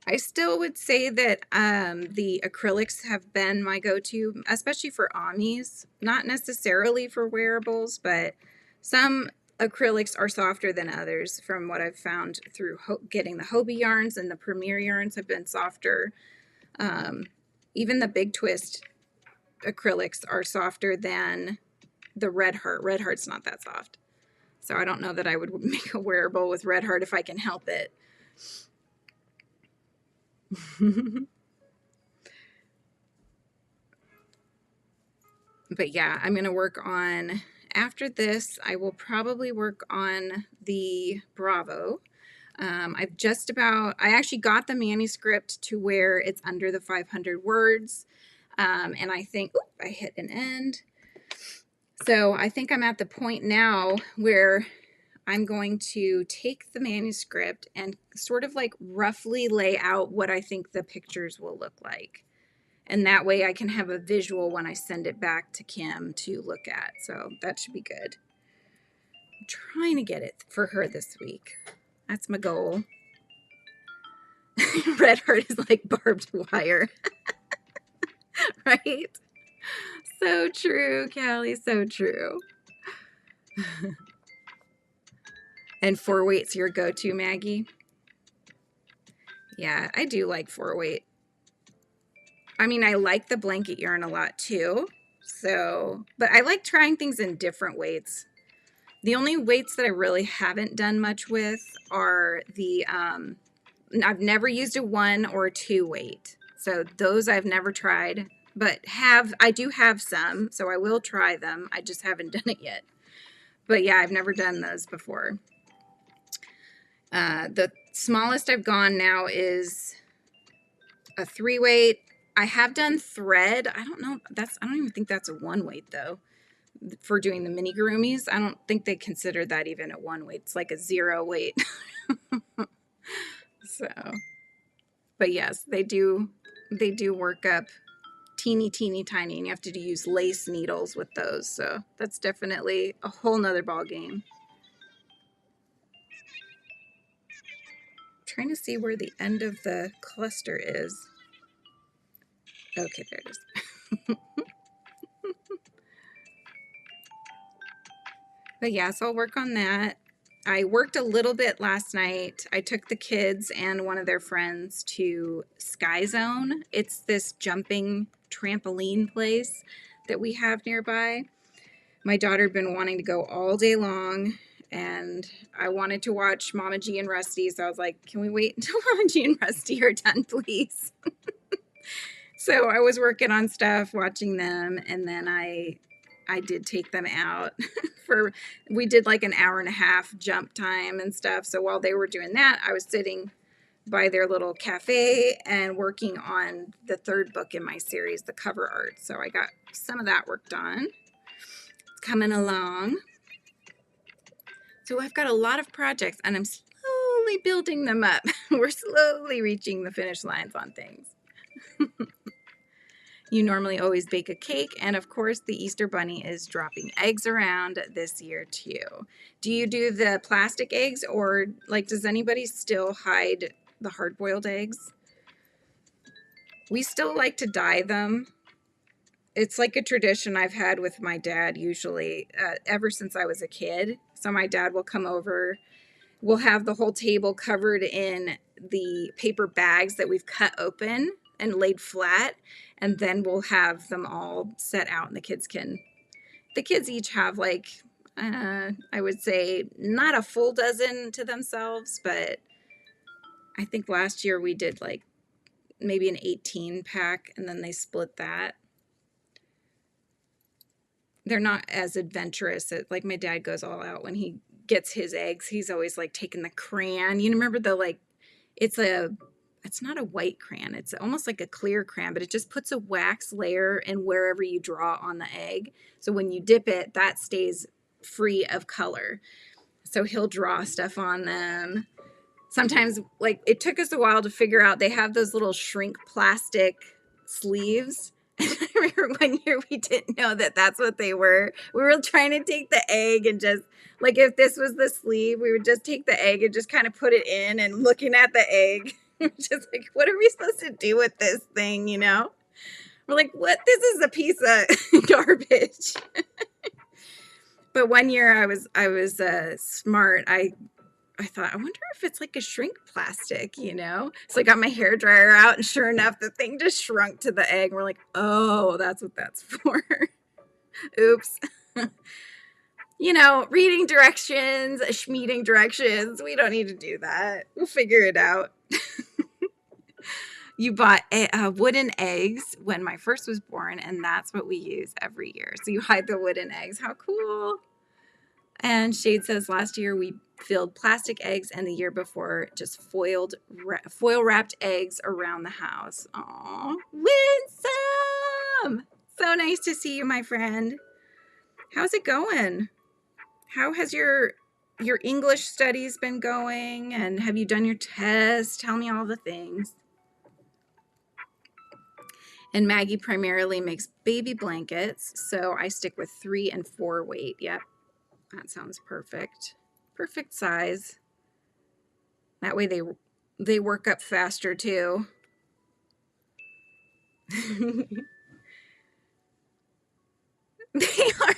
I still would say that the acrylics have been my go-to, especially for amis. Not necessarily for wearables, but some acrylics are softer than others from what I've found through getting the Hobie yarns, and the Premier yarns have been softer. Even the Big Twist acrylics are softer than the Red Heart. Red Heart's not that soft. So I don't know that I would make a wearable with Red Heart if I can help it. But yeah, I'm going to work on, after this, I will probably work on the Bravo. I actually got the manuscript to where it's under the 500 words. And I think, oop, I hit an end. So I think I'm at the point now where I'm going to take the manuscript and sort of like roughly lay out what I think the pictures will look like. And that way I can have a visual when I send it back to Kim to look at. So that should be good. I'm trying to get it for her this week. That's my goal. Red Heart is like barbed wire. Right? So true, Callie. So true. And 4-weight's your go-to, Maggie? Yeah, I do like 4-weight. I mean, I like the blanket yarn a lot too. So, but I like trying things in different weights. The only weights that I really haven't done much with are the, I've never used a 1 or a 2 weight. So those I've never tried, but I do have some, so I will try them. I just haven't done it yet. But yeah, I've never done those before. The smallest I've gone now is a 3-weight. I have done thread. I don't know. I don't even think that's a 1-weight though. For doing the mini gurumis, I don't think they consider that even a 1-weight. It's like a 0-weight. So, but yes, they do work up teeny tiny, and you have to use lace needles with those. So that's definitely a whole nother ball game. Trying to see where the end of the cluster is. Okay, there it is. But yeah, so I'll work on that. I worked a little bit last night. I took the kids and one of their friends to Sky Zone. It's this jumping trampoline place that we have nearby. My daughter had been wanting to go all day long, and I wanted to watch Mama G and Rusty, so I was like, can we wait until Mama G and Rusty are done, please? So I was working on stuff, watching them, and then I did take them out we did like an 1.5-hour jump time and stuff. So while they were doing that, I was sitting by their little cafe and working on the 3rd book in my series, the cover art. So I got some of that work done. It's coming along. So I've got a lot of projects and I'm slowly building them up. We're slowly reaching the finish lines on things. You normally always bake a cake, and of course the Easter Bunny is dropping eggs around this year too. Do you do the plastic eggs, or like does anybody still hide the hard-boiled eggs? We still like to dye them. It's like a tradition I've had with my dad usually ever since I was a kid. So my dad will come over. We'll have the whole table covered in the paper bags that we've cut open and laid flat, and then we'll have them all set out, and the kids each have like I would say not a full dozen to themselves, but I think last year we did like maybe an 18 pack, and then they split that. They're not as adventurous. Like my dad goes all out when he gets his eggs. He's always like taking the crayon. You remember the like, it's not a white crayon. It's almost like a clear crayon, but it just puts a wax layer in wherever you draw on the egg. So when you dip it, that stays free of color. So he'll draw stuff on them. Sometimes, like, it took us a while to figure out they have those little shrink plastic sleeves. And I remember one year we didn't know that that's what they were. We were trying to take the egg and just, like, if this was the sleeve, we would just take the egg and just kind of put it in and looking at the egg. Just like, what are we supposed to do with this thing, you know? We're like, what? This is a piece of garbage. But one year I was smart. I thought, I wonder if it's like a shrink plastic, you know? So I got my hair dryer out, and sure enough, the thing just shrunk to the egg. We're like, oh, that's what that's for. Oops. You know, reading directions, schmeeding directions. We don't need to do that. We'll figure it out. You bought wooden eggs when my first was born, and that's what we use every year. So you hide the wooden eggs. How cool. And Shade says last year we filled plastic eggs, and the year before just foil wrapped eggs around the house. Aw, Winsome! So nice to see you, my friend. How's it going? How has your English studies been going? And have you done your test? Tell me all the things. And Maggie primarily makes baby blankets, so I stick with 3 and 4 weight. Yep, that sounds perfect. Perfect size. That way they work up faster too. They are.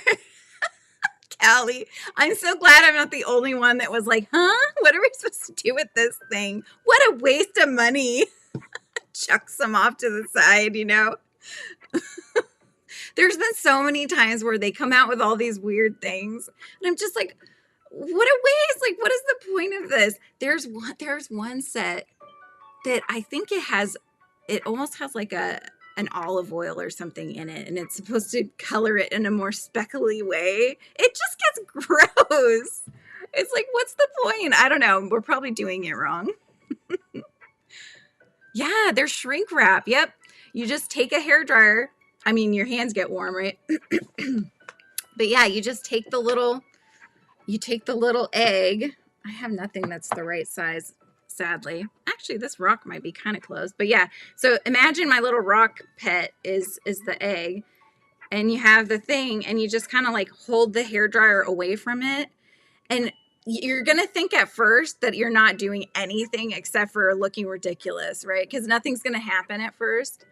Callie, I'm so glad I'm not the only one that was like, huh? What are we supposed to do with this thing? What a waste of money. Chucks them off to the side, you know? There's been so many times where they come out with all these weird things, and I'm just like, what a waste. Like, what is the point of this? There's one set that I think it almost has like an olive oil or something in it, and it's supposed to color it in a more speckly way. It just gets gross. It's like, what's the point? I don't know. We're probably doing it wrong. Yeah, they're shrink wrap. Yep. You just take a hairdryer. I mean, your hands get warm, right? But yeah, you just take the little egg. I have nothing that's the right size, sadly. Actually, this rock might be kind of close. But yeah, so imagine my little rock pet is the egg. And you have the thing, and you just kind of like hold the hairdryer away from it. And you're going to think at first that you're not doing anything except for looking ridiculous, right? Because nothing's going to happen at first.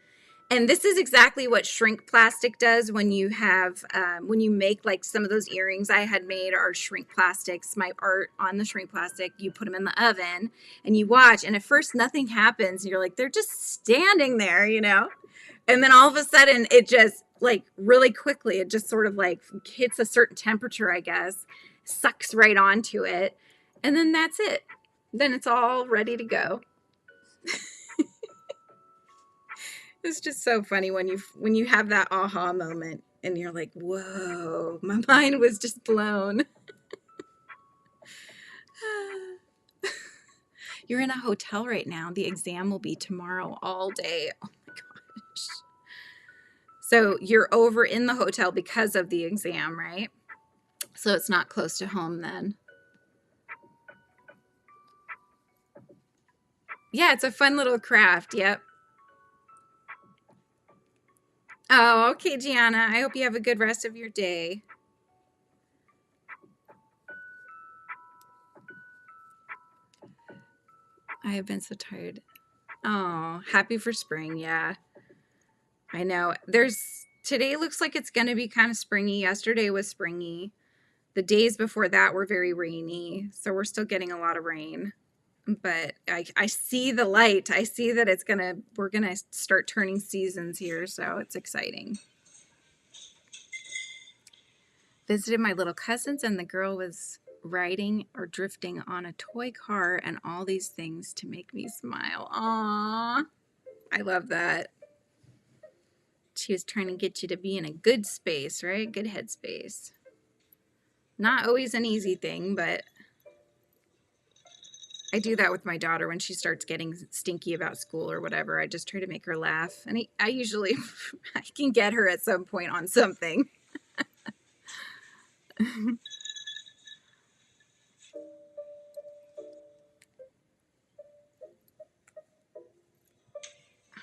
And this is exactly what shrink plastic does when you have, when you make like some of those earrings I had made are shrink plastics, my art on the shrink plastic. You put them in the oven and you watch, and at first nothing happens. And you're like, they're just standing there, you know? And then all of a sudden it just like really quickly, it just sort of like hits a certain temperature, I guess, sucks right onto it. And then that's it. Then it's all ready to go. It's just so funny when you have that aha moment and you're like, whoa, my mind was just blown. You're in a hotel right now. The exam will be tomorrow all day. Oh my gosh. So you're over in the hotel because of the exam, right? So it's not close to home then. Yeah, it's a fun little craft. Yep. Oh, okay, Gianna. I hope you have a good rest of your day. I have been so tired. Oh, happy for spring. Yeah, I know. Today looks like it's going to be kind of springy. Yesterday was springy. The days before that were very rainy. So we're still getting a lot of rain. But I see the light. I see that we're going to start turning seasons here. So it's exciting. Visited my little cousins, and the girl was riding or drifting on a toy car and all these things to make me smile. Aww. I love that. She was trying to get you to be in a good space, right? Good headspace. Not always an easy thing, but I do that with my daughter when she starts getting stinky about school or whatever. I just try to make her laugh. And I usually, I can get her at some point on something.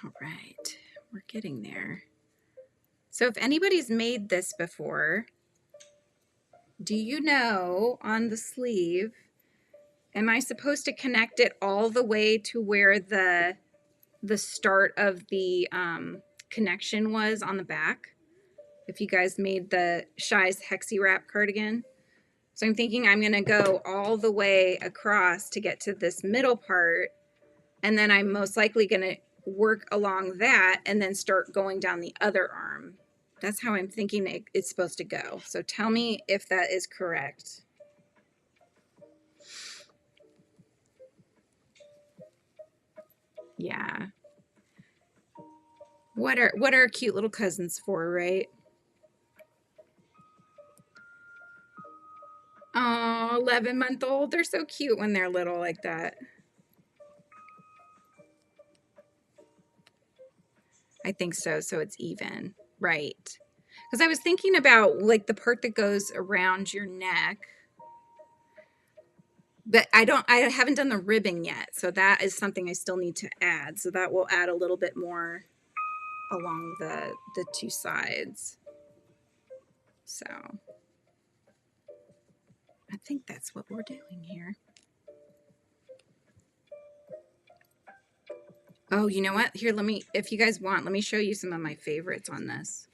All right, we're getting there. So if anybody's made this before, do you know on the sleeve, Am I supposed to connect it all the way to where the start of the connection was on the back? If you guys made the Shy's Hexi Wrap cardigan. So I'm thinking I'm going to go all the way across to get to this middle part. And then I'm most likely going to work along that and then start going down the other arm. That's how I'm thinking it's supposed to go. So tell me if that is correct. Yeah. What are cute little cousins for, right? Oh, 11-month-old. They're so cute when they're little like that. I think so. So it's even, right? Because I was thinking about like the part that goes around your neck, but I haven't done the ribbon yet. So that is something I still need to add. So that will add a little bit more along the two sides. So I think that's what we're doing here. Oh, you know what? Here, if you guys want, let me show you some of my favorites on this.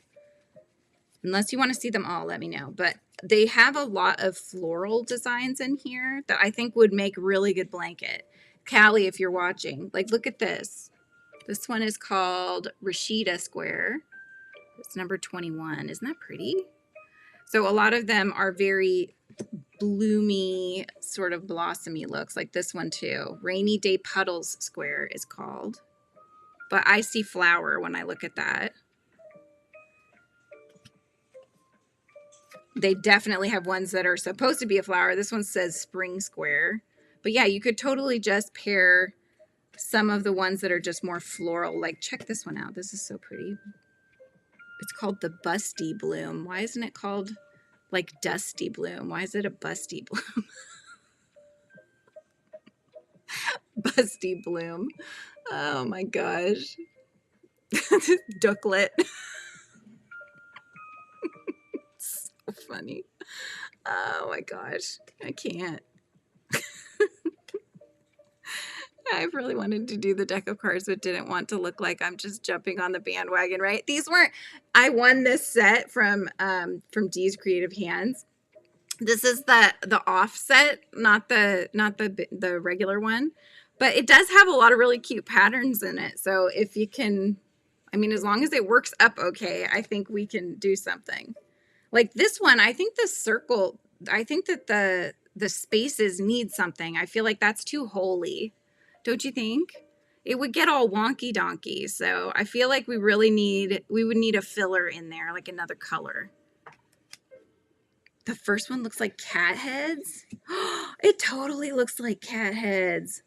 Unless you want to see them all, let me know. But they have a lot of floral designs in here that I think would make really good blanket. Callie, if you're watching, like, look at this. This one is called Rashida Square. It's number 21. Isn't that pretty? So a lot of them are very bloomy, sort of blossomy looks, like this one too. Rainy Day Puddles Square is called. But I see flower when I look at that. They definitely have ones that are supposed to be a flower. This one says Spring Square. But yeah, you could totally just pair some of the ones that are just more floral. Like, check this one out. This is so pretty. It's called the Busty Bloom. Why isn't it called like Dusty Bloom? Why is it a Busty Bloom? Busty Bloom. Oh my gosh. Ducklet. So funny. Oh my gosh. I can't. I've really wanted to do the deck of cards, but didn't want to look like I'm just jumping on the bandwagon, right? These weren't, I won this set from Dee's Creative Hands. This is the offset, not the regular one, but it does have a lot of really cute patterns in it. So if you can, I mean, as long as it works up okay, I think we can do something. Like this one, I think the circle, I think that the spaces need something. I feel like that's too holy. Don't you think? It would get all wonky donkey. So I feel like we would need a filler in there, like another color. The first one looks like cat heads. It totally looks like cat heads.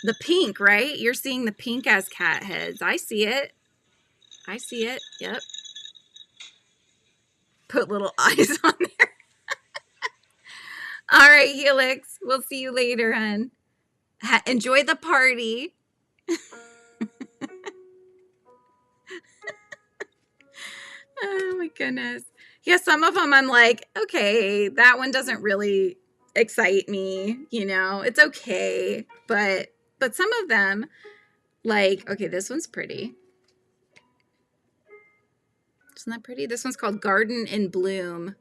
The pink, right? You're seeing the pink as cat heads. I see it. I see it. Yep. Put little eyes on there. All right, Helix. We'll see you later, hun. Enjoy the party. Oh my goodness. Yeah, some of them I'm like, okay, that one doesn't really excite me, you know. It's okay. But some of them, like, okay, this one's pretty. Isn't that pretty? This one's called Garden in Bloom.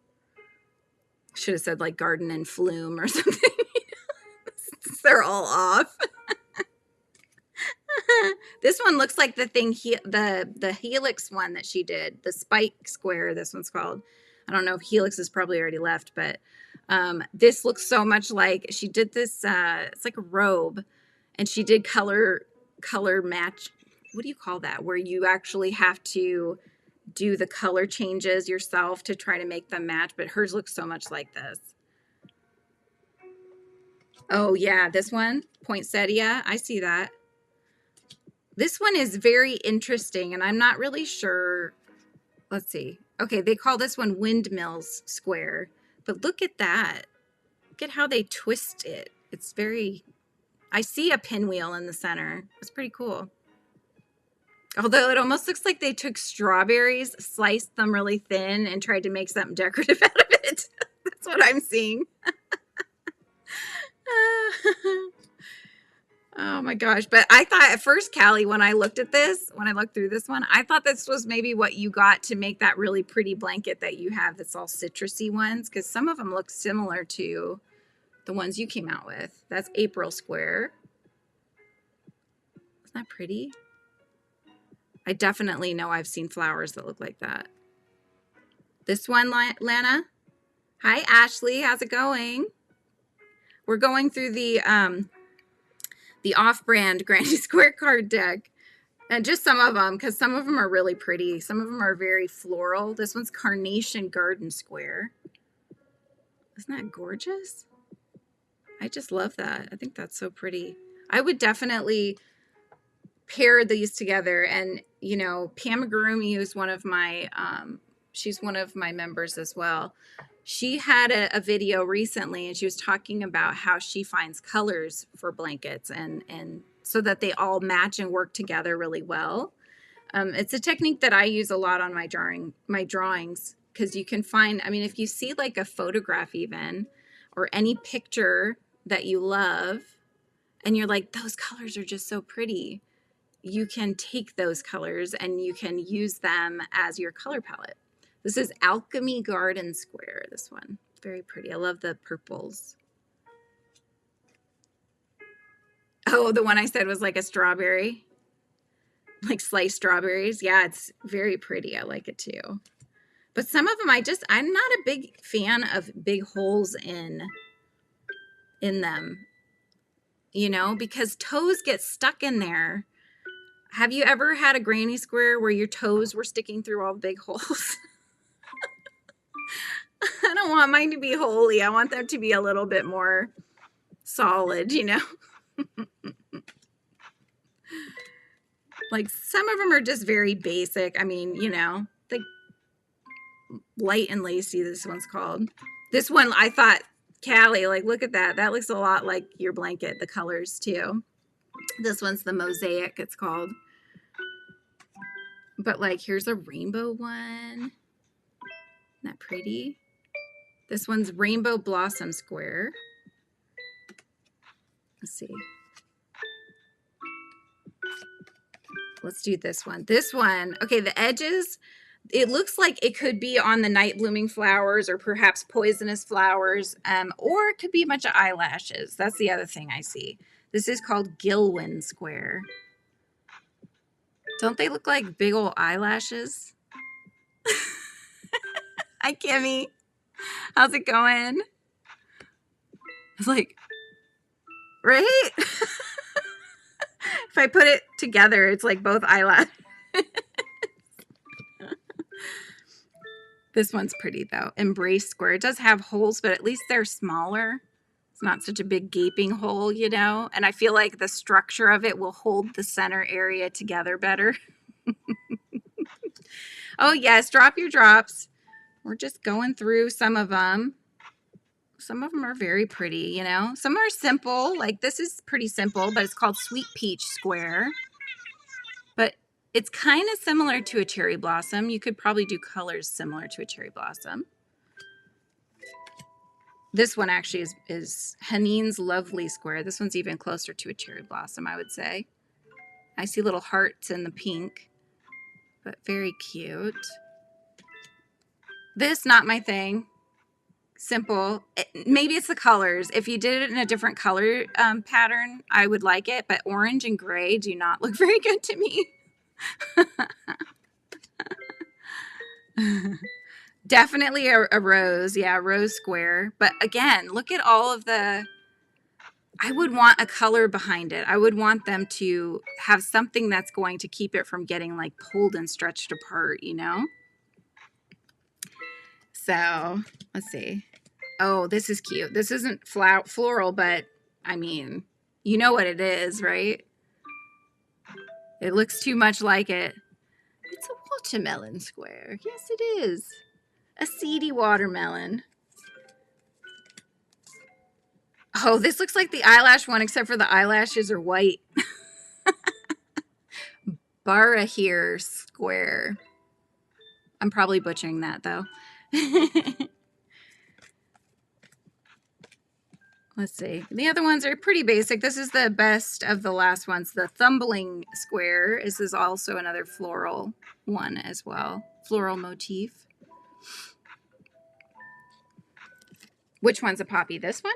Should have said like Garden in Flume or something. They're all off. This one looks like the thing, the Helix one that she did, the Spike Square, this one's called. I don't know if Helix is probably already left, but this looks so much like, she did this, it's like a robe, and she did color match. What do you call that? Where you actually have to do the color changes yourself to try to make them match, but hers looks so much like this. Oh yeah, this one, poinsettia, I see that. This one is very interesting, and I'm not really sure. Let's see. Okay, they call this one Windmills Square, but look at that. Look at how they twist it. It's very, I see a pinwheel in the center. It's pretty cool. Although it almost looks like they took strawberries, sliced them really thin, and tried to make something decorative out of it. That's what I'm seeing. Oh my gosh. But I thought at first, Callie, when I looked through this one, I thought this was maybe what you got to make that really pretty blanket that you have that's all citrusy ones, because some of them look similar to the ones you came out with. That's April Square. Isn't that pretty? I definitely know I've seen flowers that look like that. This one, Lana. Hi, Ashley. How's it going? We're going through the off-brand Granny Square card deck. And just some of them, because some of them are really pretty. Some of them are very floral. This one's Carnation Garden Square. Isn't that gorgeous? I just love that. I think that's so pretty. I would definitely pair these together. And, you know, Pam Amigurumi is one of my, she's one of my members as well. She had a video recently, and she was talking about how she finds colors for blankets and so that they all match and work together really well. It's a technique that I use a lot on my drawings, because you can find, I mean, if you see like a photograph even, or any picture that you love, and you're like, those colors are just so pretty, you can take those colors and you can use them as your color palette. This is Alchemy Garden Square, this one. Very pretty. I love the purples. Oh, the one I said was like a strawberry, like sliced strawberries. Yeah, it's very pretty. I like it too. But some of them, I'm not a big fan of big holes in them, you know, because toes get stuck in there. Have you ever had a granny square where your toes were sticking through all the big holes? I don't want mine to be holy. I want them to be a little bit more solid, you know? Like some of them are just very basic. I mean, you know, like Light and Lacy, this one's called. This one, I thought, Callie, like, look at that. That looks a lot like your blanket, the colors too. This one's the Mosaic, it's called. But like, here's a rainbow one. Isn't that pretty? This one's Rainbow Blossom Square. Let's see. Let's do this one. This one, okay, the edges, it looks like it could be on the night blooming flowers or perhaps poisonous flowers, or it could be a bunch of eyelashes. That's the other thing I see. This is called Gilwyn Square. Don't they look like big old eyelashes? Hi, Kimmy. How's it going? It's like, right? If I put it together, it's like both eyelashes. This one's pretty though. Embrace Square. It does have holes, but at least they're smaller. It's not such a big gaping hole, you know? And I feel like the structure of it will hold the center area together better. Oh yes, drop your drops. We're just going through some of them. Some of them are very pretty, you know? Some are simple, like this is pretty simple, but it's called Sweet Peach Square. But it's kind of similar to a cherry blossom. You could probably do colors similar to a cherry blossom. This one actually is Hanine's Lovely Square. This one's even closer to a cherry blossom, I would say. I see little hearts in the pink, but very cute. This, not my thing. Simple. Maybe it's the colors. If you did it in a different color pattern, I would like it, but orange and gray do not look very good to me. Definitely a rose. Yeah, rose square. But again, look at all of the, I would want a color behind it. I would want them to have something that's going to keep it from getting like pulled and stretched apart, you know? So let's see. Oh, this is cute. This isn't floral, but I mean, you know what it is, right? It looks too much like it. It's a watermelon square. Yes, it is. A seedy watermelon. Oh, this looks like the eyelash one, except for the eyelashes are white. Barahir Square. I'm probably butchering that, though. Let's see. The other ones are pretty basic. This is the best of the last ones. The Thumbling Square. This is also another floral one as well. Floral motif. Which one's a poppy? This one?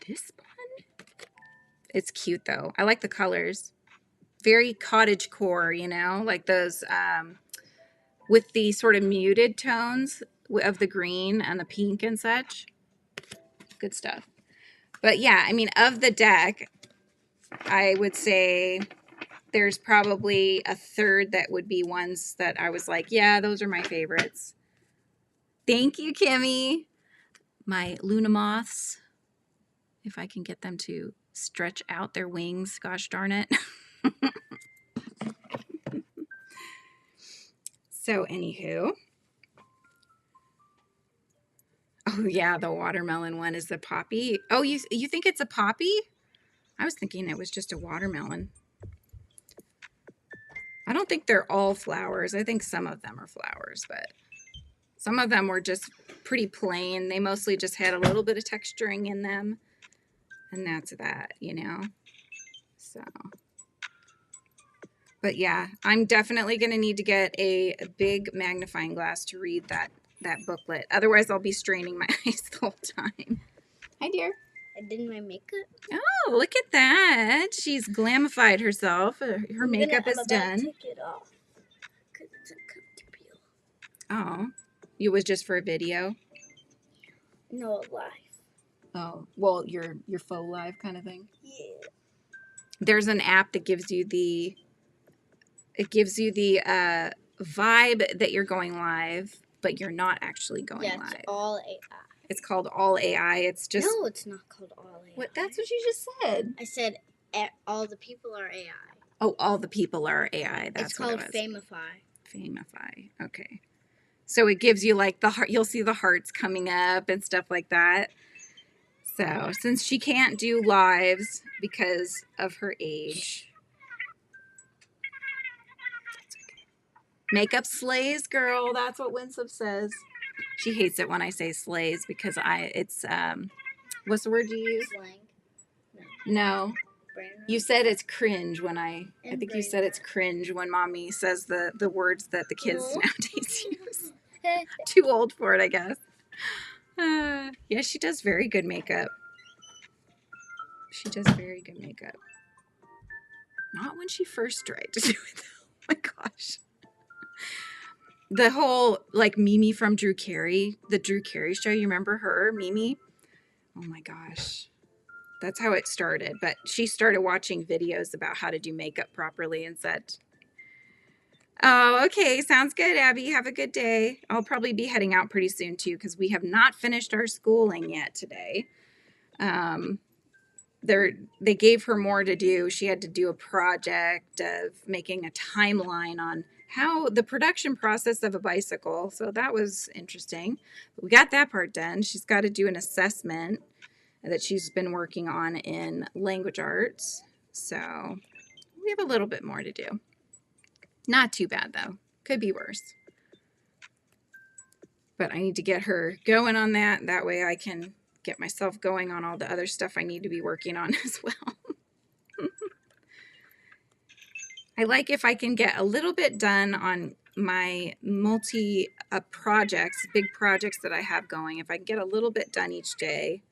This one? It's cute though. I like the colors. Very cottage core, you know, like those with the sort of muted tones of the green and the pink and such. Good stuff. But yeah, I mean, of the deck, I would say there's probably a third that would be ones that I was like, yeah, those are my favorites. Thank you, Kimmy. My Luna moths, if I can get them to stretch out their wings, gosh darn it. So anywho, oh yeah, the watermelon one is the poppy. Oh, you think it's a poppy? I was thinking it was just a watermelon. I don't think they're all flowers. I think some of them are flowers, but some of them were just pretty plain. They mostly just had a little bit of texturing in them, and that's that, you know. So, but yeah, I'm definitely going to need to get a big magnifying glass to read that booklet. Otherwise, I'll be straining my eyes the whole time. Hi, dear. I did my makeup. Oh, look at that. She's glamified herself. Her makeup is done. I'm about to take it off because it's uncomfortable. Oh, it was just for a video? No, live. Oh, well, your faux live kind of thing? Yeah. There's an app that gives you the vibe that you're going live, but you're not actually going live. It's all AI. It's called All AI. It's just... No, it's not called All AI. What? That's what you just said. I said all the people are AI. Oh, all the people are AI. That's what it was. It's called Famify. Famify. Okay. So it gives you like the heart. You'll see the hearts coming up and stuff like that. So since she can't do lives because of her age, makeup slays, girl. That's what Winslow says. She hates it when I say slays because it's what's the word you use? Slang. No. You said it's cringe when I think you said it's cringe when mommy says the words that the kids nowadays use. Too old for it, I guess. Yeah, she does very good makeup. She does very good makeup. Not when she first tried to do it, though. Oh my gosh. The whole, like, Mimi from Drew Carey, the Drew Carey show, you remember her, Mimi? Oh my gosh. That's how it started. But she started watching videos about how to do makeup properly and said, oh, okay, sounds good, Abby. Have a good day. I'll probably be heading out pretty soon, too, because we have not finished our schooling yet today. They gave her more to do. She had to do a project of making a timeline on how the production process of a bicycle. So that was interesting. We got that part done. She's got to do an assessment that she's been working on in language arts. So we have a little bit more to do. Not too bad, though. Could be worse. But I need to get her going on that. That way I can get myself going on all the other stuff I need to be working on as well. I like if I can get a little bit done on my multi projects, big projects that I have going. If I can get a little bit done each day,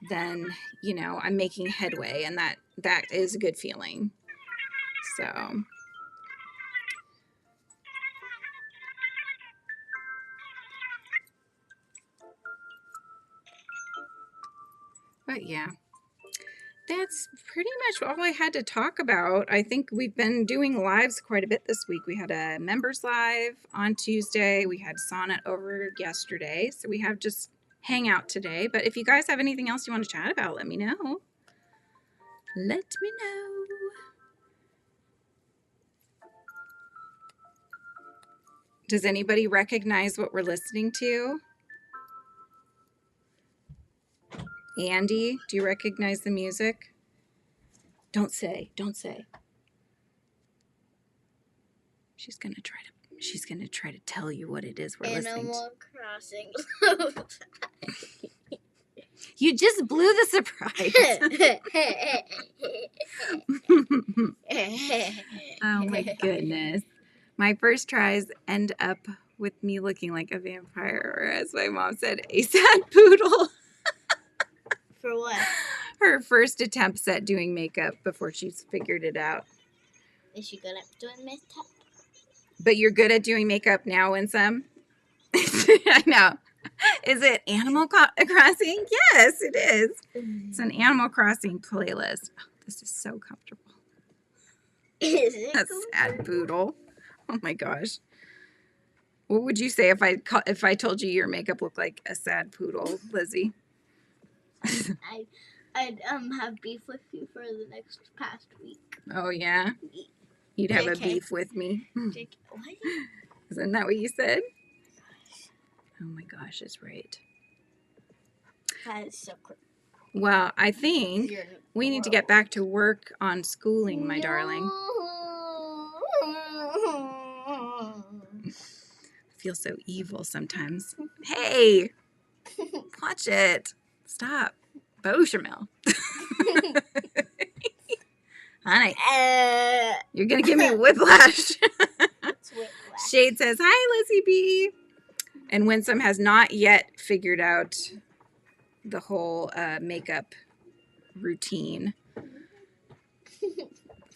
then, you know, I'm making headway, and that is a good feeling. So... But yeah, that's pretty much all I had to talk about. I think we've been doing lives quite a bit this week. We had a members live on Tuesday. We had Sonnet over yesterday. So we have just Hangout today. But if you guys have anything else you want to chat about, let me know. Let me know. Does anybody recognize what we're listening to? Andy, do you recognize the music? Don't say. She's going to try to She's going to try to tell you what it is we're listening to. Animal Crossing. You just blew the surprise. Oh my goodness. My first tries end up with me looking like a vampire, or as my mom said, a sad poodle. For what? Her first attempts at doing makeup before she's figured it out. Is she good at doing makeup? But you're good at doing makeup now, Winsome? I know. Is it Animal Crossing? Yes, it is. It's an Animal Crossing playlist. Oh, this is so comfortable. Is it A sad poodle. Oh my gosh. What would you say if I told you your makeup looked like a sad poodle, Lizzie? I'd have beef with you for the next past week. Oh yeah? You'd have a JK. beef with me. What? Isn't that what you said? Oh my gosh, it's right. That is so cool. Well, I think we need to get back to work on schooling, my darling. I feel so evil sometimes. Hey! Watch it. Stop. Beauchamel. Honey, you're going to give me whiplash. Shade says, hi, Lizzie B. And Winsome has not yet figured out the whole makeup routine.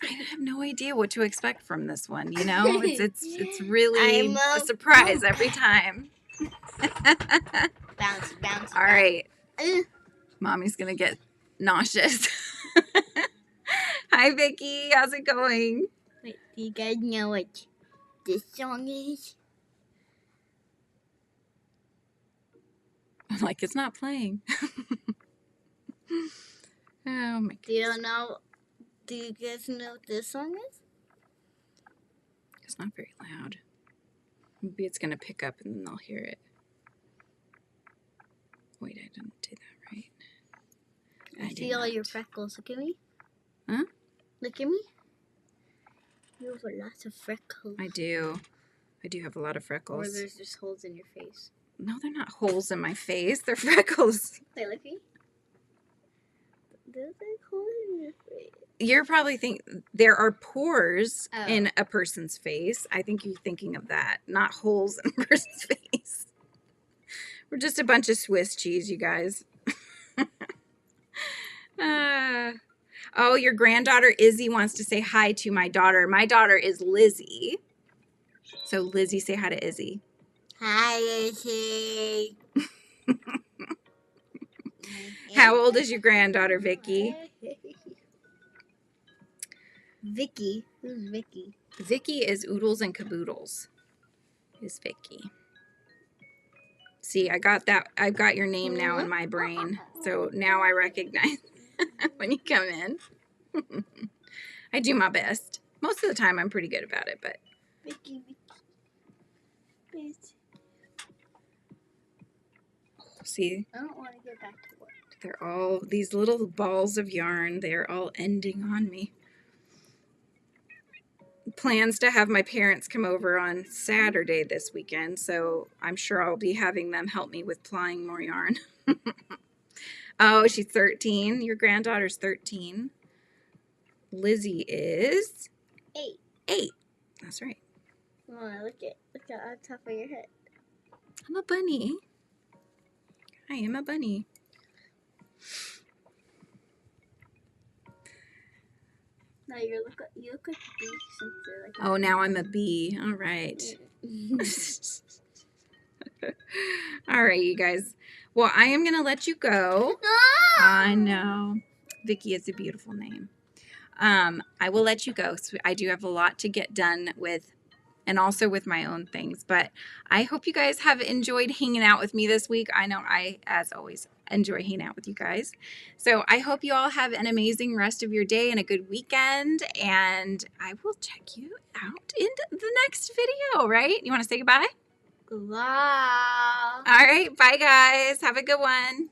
I have no idea what to expect from this one, you know? It's really a surprise every time. Bounce. All right. Mommy's going to get nauseous. Hi, Vicky. How's it going? Wait, do you guys know what this song is? I'm like, it's not playing. Oh, my goodness. Do you guys know what this song is? It's not very loud. Maybe it's going to pick up and then they'll hear it. Wait, I didn't do that right. I see all your freckles. Look at me. Huh? Look at me. You have lots of freckles. I do. I do have a lot of freckles. Or there's just holes in your face. No, they're not holes in my face. They're freckles. Wait, look at me. There's like holes in your face. You're probably thinking there are pores in a person's face. I think you're thinking of that, not holes in a person's face. We're just a bunch of Swiss cheese, you guys. Oh, your granddaughter Izzy wants to say hi to my daughter. My daughter is Lizzie. So Lizzie, say hi to Izzy. Hi, Izzy. How old is your granddaughter, Vicky? Vicky? Who's Vicky? Vicky is Oodles and Caboodles. Is Vicky. See, I got that. I've got your name now in my brain. So now I recognize when you come in. I do my best. Most of the time I'm pretty good about it, but Vicky. see, I don't want to get back to work. they're all these little balls of yarn. They're all ending on me. Plans to have my parents come over on Saturday this weekend, so I'm sure I'll be having them help me with plying more yarn. Oh, she's 13. Your granddaughter's 13. Lizzie is 8. That's right. Oh, look at on top of your head. I'm a bunny. I am a bunny. No, you look like a bee since they're like. Oh, now I'm a bee. All right. All right, you guys. Well, I am going to let you go. I know. Vicky is a beautiful name. I will let you go. So I do have a lot to get done with, and also with my own things. But I hope you guys have enjoyed hanging out with me this week. I know I, as always, enjoy hanging out with you guys. So I hope you all have an amazing rest of your day and a good weekend. And I will check you out in the next video, right? You want to say goodbye? Goodbye. All right. Bye, guys. Have a good one.